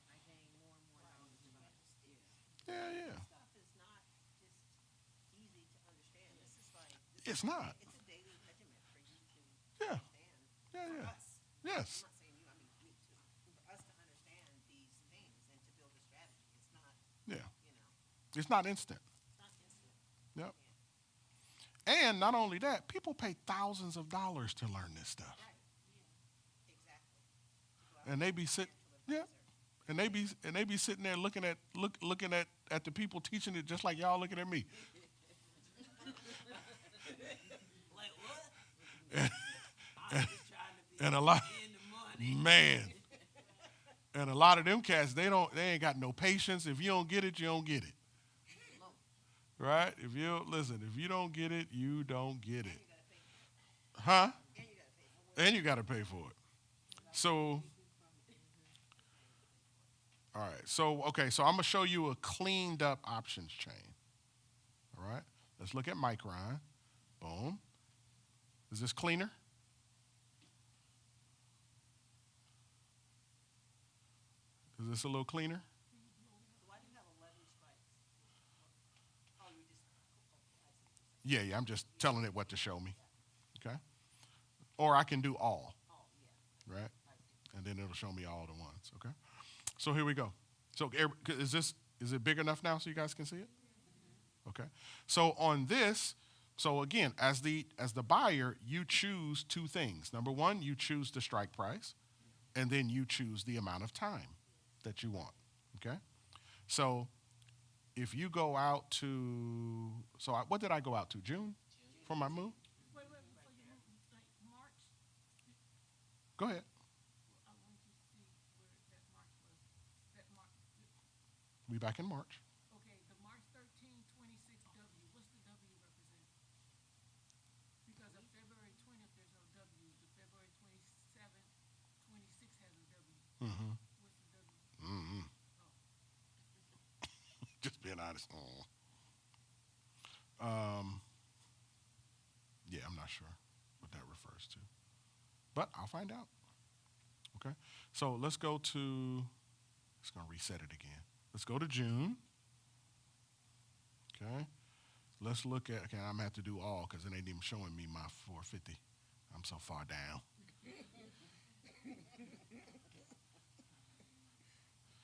I gain more and more knowledge about this. Yeah. This stuff is not just easy to understand. This is like, It's not. it's a daily regiment for you to Yeah. understand. Yeah. For us. Yes. I'm not saying you, I mean me too. For us to understand these things. It's not instant. Not instant. Yep. And not only that, people pay thousands of dollars to learn this stuff. Right. Yeah. Exactly. And they be yeah. And they be sitting there looking at the people teaching it just like y'all looking at me. Like what? I'm just trying to be And a lot in the money. man. And a lot of them cats, they ain't got no patience. If you don't get it, you don't get it. Right? If you don't get it, you don't get it. Huh? And you gotta pay for it. So all right. So I'm gonna show you a cleaned up options chain. All right. Let's look at Micron. Boom. Is this cleaner? Is this a little cleaner? Why do you have 11 strikes? Oh, you just. I see. Yeah. I'm just telling it what to show me. Okay. Or I can do all. Oh, yeah. Right. And then it'll show me all the ones. Okay. So here we go. So is it big enough now so you guys can see it? Okay. So on this, so again, as the buyer, you choose two things. Number one, you choose the strike price, and then you choose the amount of time that you want. Okay. So if you go out to, what did I go out to? June for my move? Wait, before you move, like March, Go ahead. I want you to see where that March was. That March, We back in March. okay, the March 13, 26 W, what's the W represent? Because of February 20th, there's no W. The February 27th, 26 has a W. Mm-hmm. What's the W? Mm-hmm. Oh, Just being honest. Yeah, I'm not sure what that refers to, but I'll find out. Okay, so let's go to. It's gonna reset it again. Let's go to June. Okay, let's look at. Okay, I'm gonna have to do all because it ain't even showing me my 450. I'm so far down.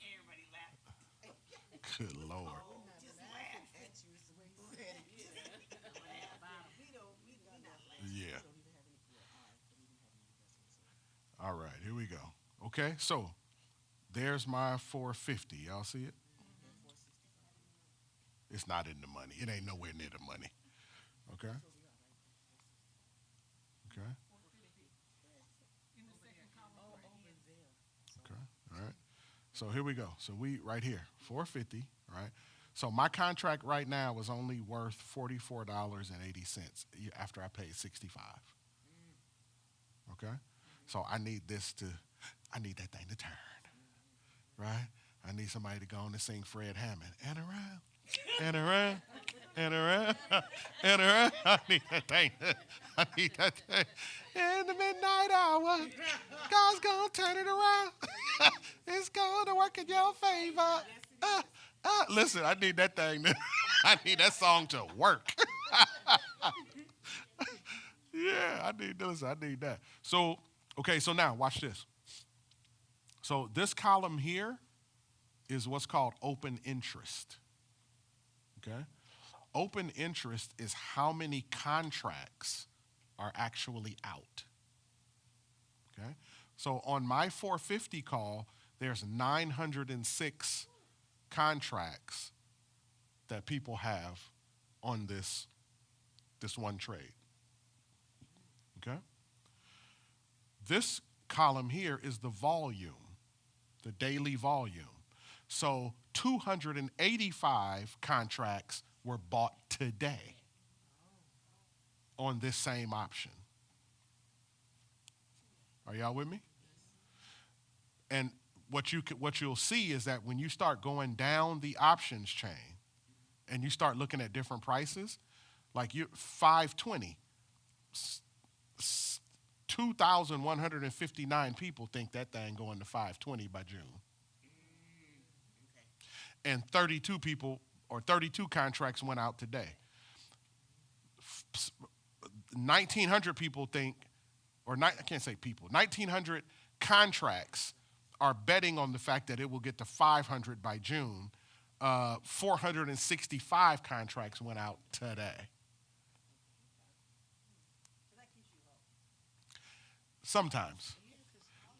Everybody laughing. Good Lord. Just laugh. At you, so we go ahead and just. We not laughing. Yeah. We don't even have any, yeah, all right, we don't even have any investments. All right, here we go. Okay, so there's my 450. Y'all see it? It's not in the money. It ain't nowhere near the money. Okay? Okay? in the second column right here. Okay. All right. So here we go. So we right here, 450, right? So my contract right now is only worth $44.80 after I paid 65. Okay? So I need that thing to turn. Right? I need somebody to go on and sing Fred Hammond. And around, and around, and around, and around. I need that thing. In the midnight hour, God's going to turn it around. It's going to work in your favor. Listen, I need that thing. I need that song to work. Yeah, I need that. So, okay, so now watch this. So this column here is what's called open interest. Okay? Open interest is how many contracts are actually out. Okay? So on my 450 call, there's 906 contracts that people have on this one trade. Okay? This column here is the volume, the daily volume. So 285 contracts were bought today on this same option. Are y'all with me? And what you'll see is that when you start going down the options chain and you start looking at different prices, like 520, 2,159 people think that thing going to 520 by June. And 32 people or 32 contracts went out today. 1,900 people think, I can't say people, 1,900 contracts are betting on the fact that it will get to 500 by June, 465 contracts went out today. So that keeps you whole. Sometimes.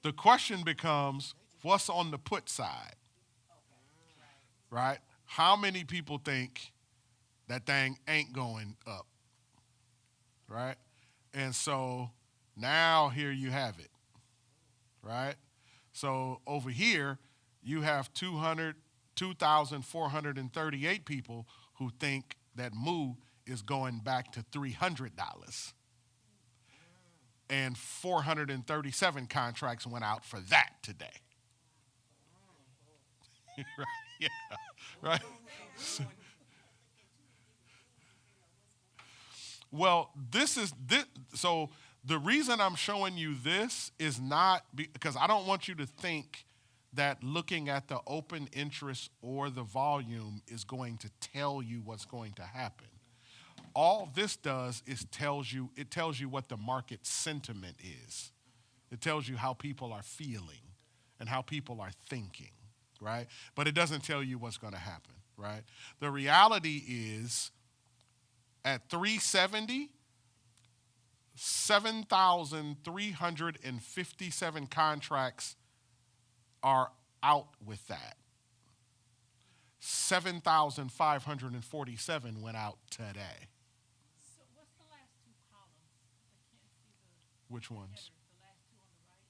The question becomes, what's on the put side? Right? How many people think that thing ain't going up? Right? And so now here you have it. Right? So over here, you have 2,438 people who think that Moo is going back to $300. And 437 contracts went out for that today. Right? Yeah. Right? Well, so the reason I'm showing you this is not because I don't want you to think that looking at the open interest or the volume is going to tell you what's going to happen. All this does is tells you what the market sentiment is. It tells you how people are feeling and how people are thinking, right? But it doesn't tell you what's going to happen, right? The reality is at 370, 7,357 contracts are out with that. 7,547 went out today. So what's the last two columns? I can't see the Which ones? header, the last two on the right.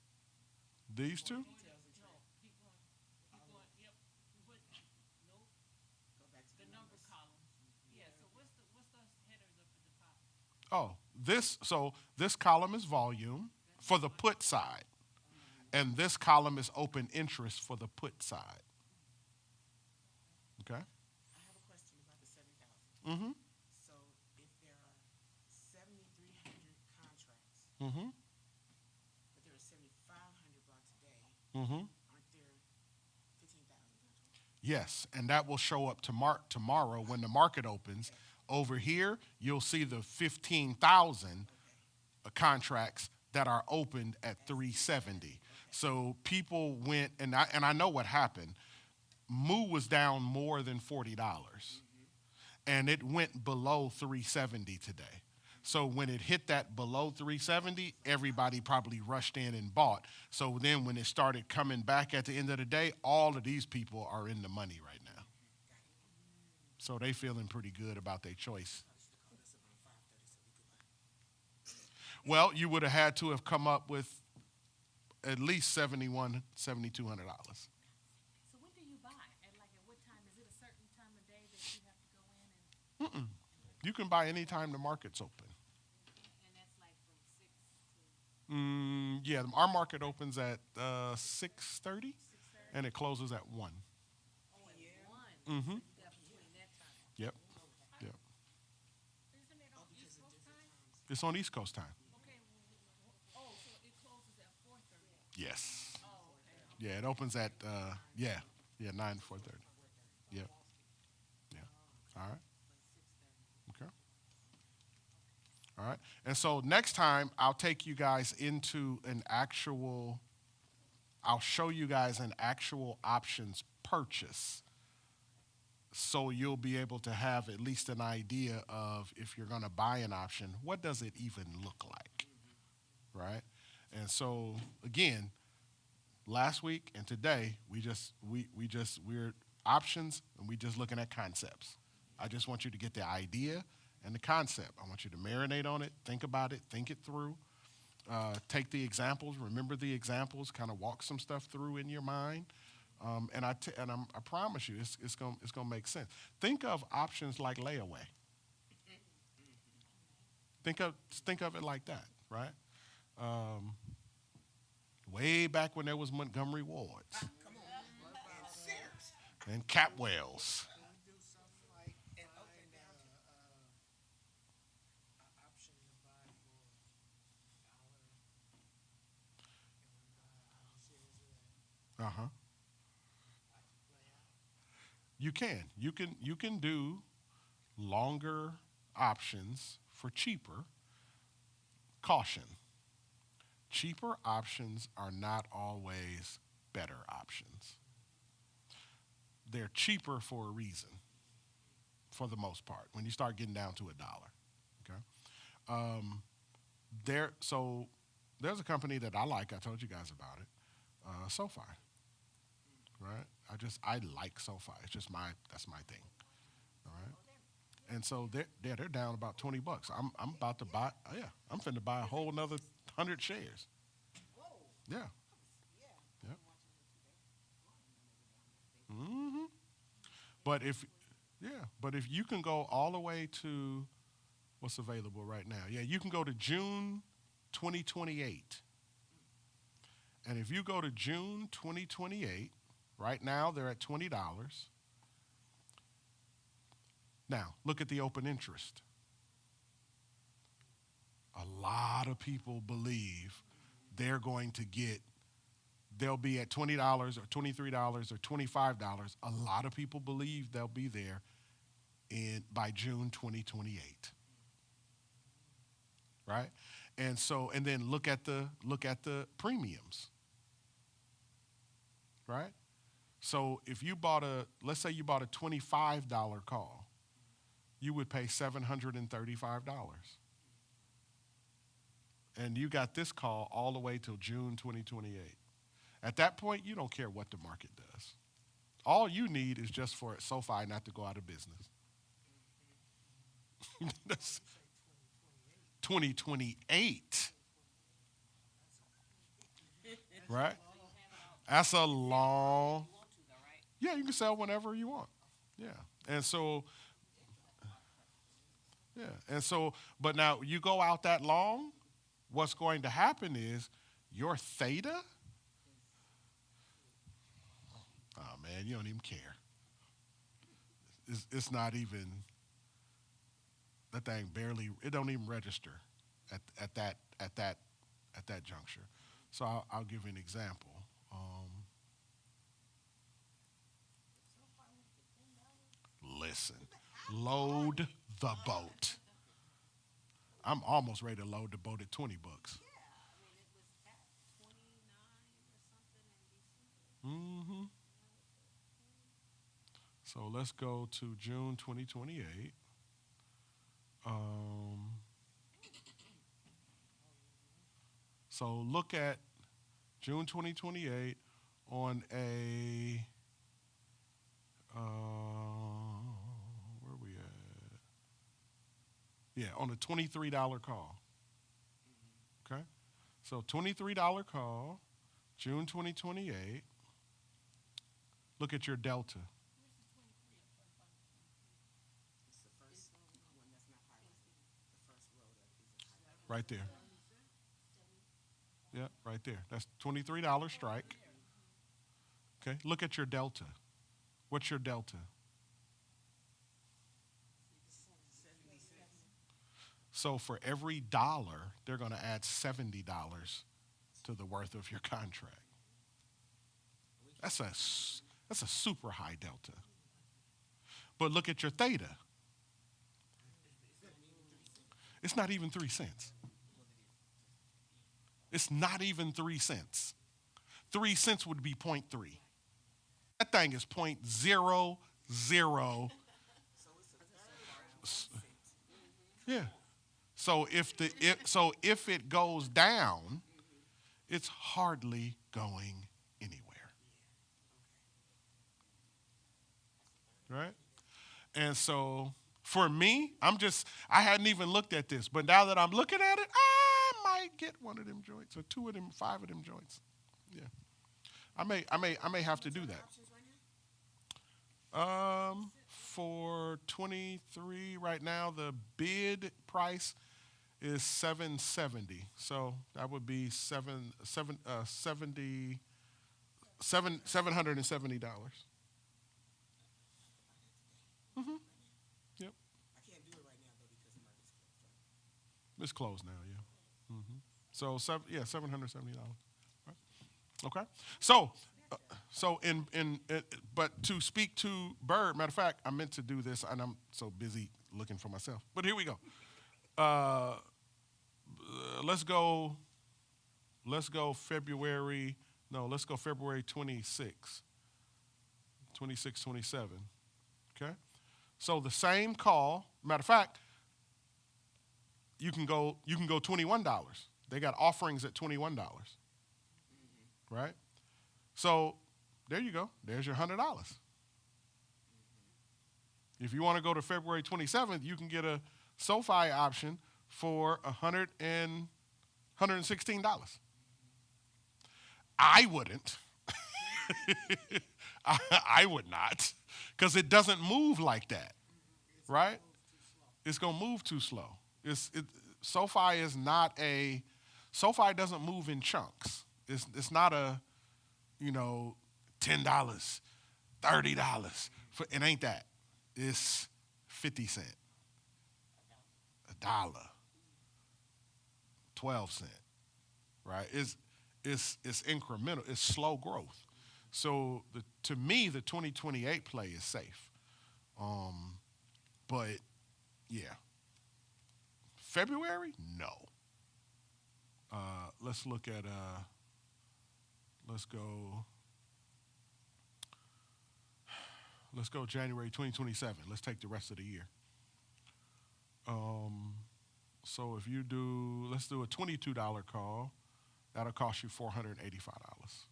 These two? No, keep going, yep. What, nope, Go back to the number columns. Yeah, so what's the headers up at the top? Oh, this column is volume for the put side. And this column is open interest for the put side. Okay? I have a question about the 7,000. Mm-hmm. So if there are 7,300 contracts, Mm-hmm. but there are 7,500 bought today, Mm-hmm. aren't there 15,000 contracts? Yes, and that will show up tomorrow when the market opens. Over here, you'll see the 15,000 contracts that are opened at 370. So people went, and I know what happened. Moo was down more than $40, and it went below 370 today. So when it hit that below 370, everybody probably rushed in and bought. So then when it started coming back at the end of the day, all of these people are in the money right now. So they feeling pretty good about their choice. Well, you would have had to have come up with at least $7,200. So when do you buy? At what time? Is it a certain time of day that you have to go in You can buy any time the market's open. and that's like from 6 to Yeah, our market opens at 6:30, and it closes at 1. 1? Mm-hmm. You got between that time. Yep. Yep. Isn't it on East Coast time? It's on East Coast time. Okay, so it closes at 4:30. Yes. Oh, okay. Yeah, it opens at 9 to 4:30. Yep. Yeah. All right. Okay. All right. And so next time I'll take you guys into I'll show you guys an actual options purchase. So you'll be able to have at least an idea of if you're going to buy an option, what does it even look like? Right? And so again, last week and today, we're options and we just looking at concepts. I just want you to get the idea and the concept. I want you to marinate on it, think about it, think it through. Take the examples, remember the examples, kind of walk some stuff through in your mind. And I promise you, it's gonna make sense. Think of options like layaway. Think of it like that, right? Way back when there was Montgomery Wards Come on. And Sears. and Capwells. Can we do something like And buying open down to an option to buy for $1 and we buy how many shares of that Uh-huh. play out? You can. You can do longer options for cheaper. Caution. Cheaper options are not always better options. they're cheaper for a reason, for the most part. When you start getting down to $1, okay. So there's a company that I like. I told you guys about it, SoFi, right? I like SoFi. It's just that's my thing, all right. And so they're down about $20. I'm about to buy. Yeah, I'm finna buy a whole another 100 shares. Whoa, Yeah. yeah. Yep. I'm watching it today. Hmm. But if you can go all the way to what's available right now. Yeah, you can go to June 2028. And if you go to June 2028, right now they're at $20. Now, look at the open interest. A lot of people believe they'll be at $20 or $23 or $25. A lot of people believe they'll be there by June 2028. Right? And then look at the premiums. Right? So if you let's say you bought a $25 call, you would pay $735. And you got this call all the way till June 2028. At that point, you don't care what the market does. All you need is just for SoFi not to go out of business. That's 2028. Right? That's a long. Yeah, you can sell whenever you want. Yeah. But now you go out that long, what's going to happen is your theta, oh man, you don't even care. It's not even, that thing it don't even register at that juncture. So I'll give you an example. Listen, load the boat. I'm almost ready to load the boat at $20. Yeah, I mean, it was at 29 or something in December. Mm-hmm. So let's go to June 2028. So look at June 2028 on a, where we at? Yeah, on a $23 call. Okay? So $23 call, June 2028. Look at your delta. It's the first one that's not highlighted. The first row that isn't highlighted. Right there. Yeah, right there. That's $23 strike. Okay, look at your delta. What's your delta? 76. So for every dollar, they're going to add $70 to the worth of your contract. That's a super high delta. But look at your theta. It's not even 3 cents. It's not even 3 cents. 3 cents would be 0.3. That thing is 0.00. Yeah. So if it goes down, it's hardly going anywhere. Right? And so for me, I hadn't even looked at this, but now that I'm looking at it, I might get one of them joints or 2 of them, 5 of them joints. Yeah. I may have to do that. Options right now? For 23 right now, the bid price is $770. So that would be $770. Mm-hmm. Yep. I can't do it right now though because the market's closed, right? It's closed now, yeah. Mm-hmm. So $770. Right. Okay. But to speak to Bird, matter of fact, I meant to do this, and I'm so busy looking for myself. But here we go. Let's go February 26. 26, 27. Okay? So the same call, matter of fact, you can go $21. They got offerings at $21. Right? So there you go. There's your $100. If you want to go to February 27th, you can get a SoFi option for $116. I wouldn't. I would not, because it doesn't move like that, right? It's gonna move too slow. SoFi is not a. SoFi doesn't move in chunks. It's not a, $10, $30. It ain't that. It's 50 cents, $1, 12 cents, right? It's incremental. It's slow growth. So to me, the 2028 play is safe. But yeah, February, no. Let's look at. Let's go January 2027. Let's take the rest of the year. So if you let's do a $22 call. That'll cost you $485.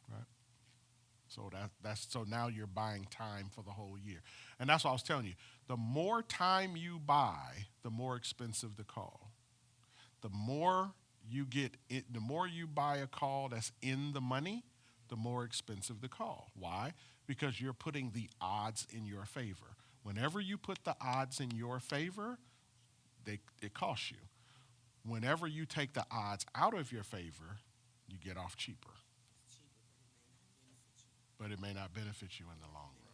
Right? So so now you're buying time for the whole year. And that's what I was telling you. The more time you buy, the more expensive the call. The more you buy a call that's in the money, the more expensive the call. Why? Because you're putting the odds in your favor. Whenever you put the odds in your favor, it costs you. Whenever you take the odds out of your favor, you get off cheaper. But it may not benefit you in the long run.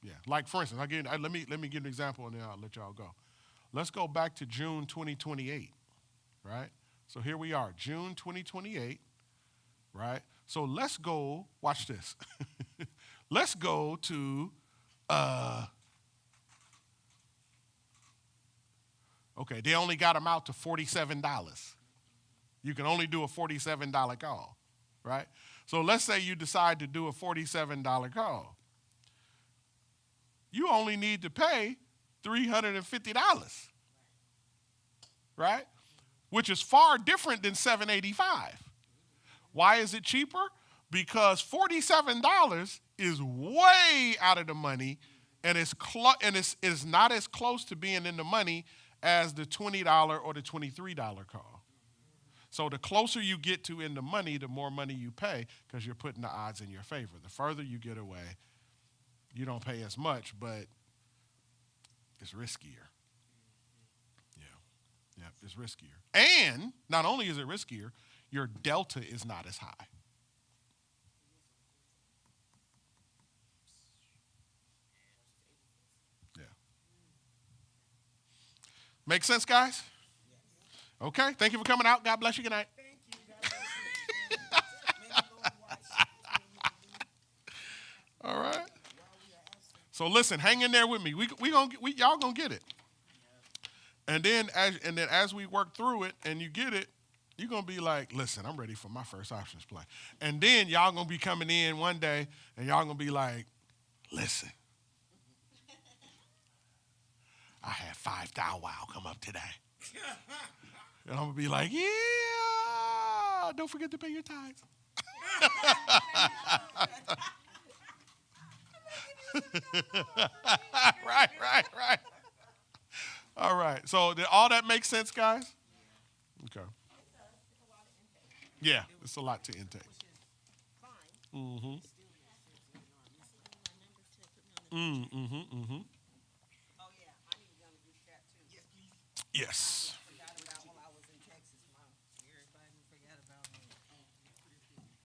Yeah. Like for instance, let me give an example and then I'll let y'all go. Let's go back to June 2028, right? So here we are, June 2028, right? So let's go. Watch this. Let's go to. Okay, they only got them out to $47. You can only do a $47 call, right? So let's say you decide to do a $47 call. You only need to pay $350, right? Which is far different than $785. Why is it cheaper? Because $47 is way out of the money, and it's not as close to being in the money as the $20 or the $23 call. So the closer you get to in the money, the more money you pay because you're putting the odds in your favor. The further you get away, you don't pay as much, but it's riskier. Yeah, it's riskier. And not only is it riskier, your delta is not as high. Make sense, guys? Okay. Thank you for coming out. God bless you. Good night. Thank you. God bless you. All right. So listen, hang in there with me. Y'all gonna get it. And then as we work through it and you get it, you're gonna be like, listen, I'm ready for my first options play. And then y'all gonna be coming in one day and y'all gonna be like, listen. I had 5 Thou Wow come up today. And I'm going to be like, yeah, don't forget to pay your tithes. Right. All right. So did all that make sense, guys? Okay. Yeah, it's a lot to intake. Mm-hmm. Oh, yeah, I need to go to group chat too. Yes.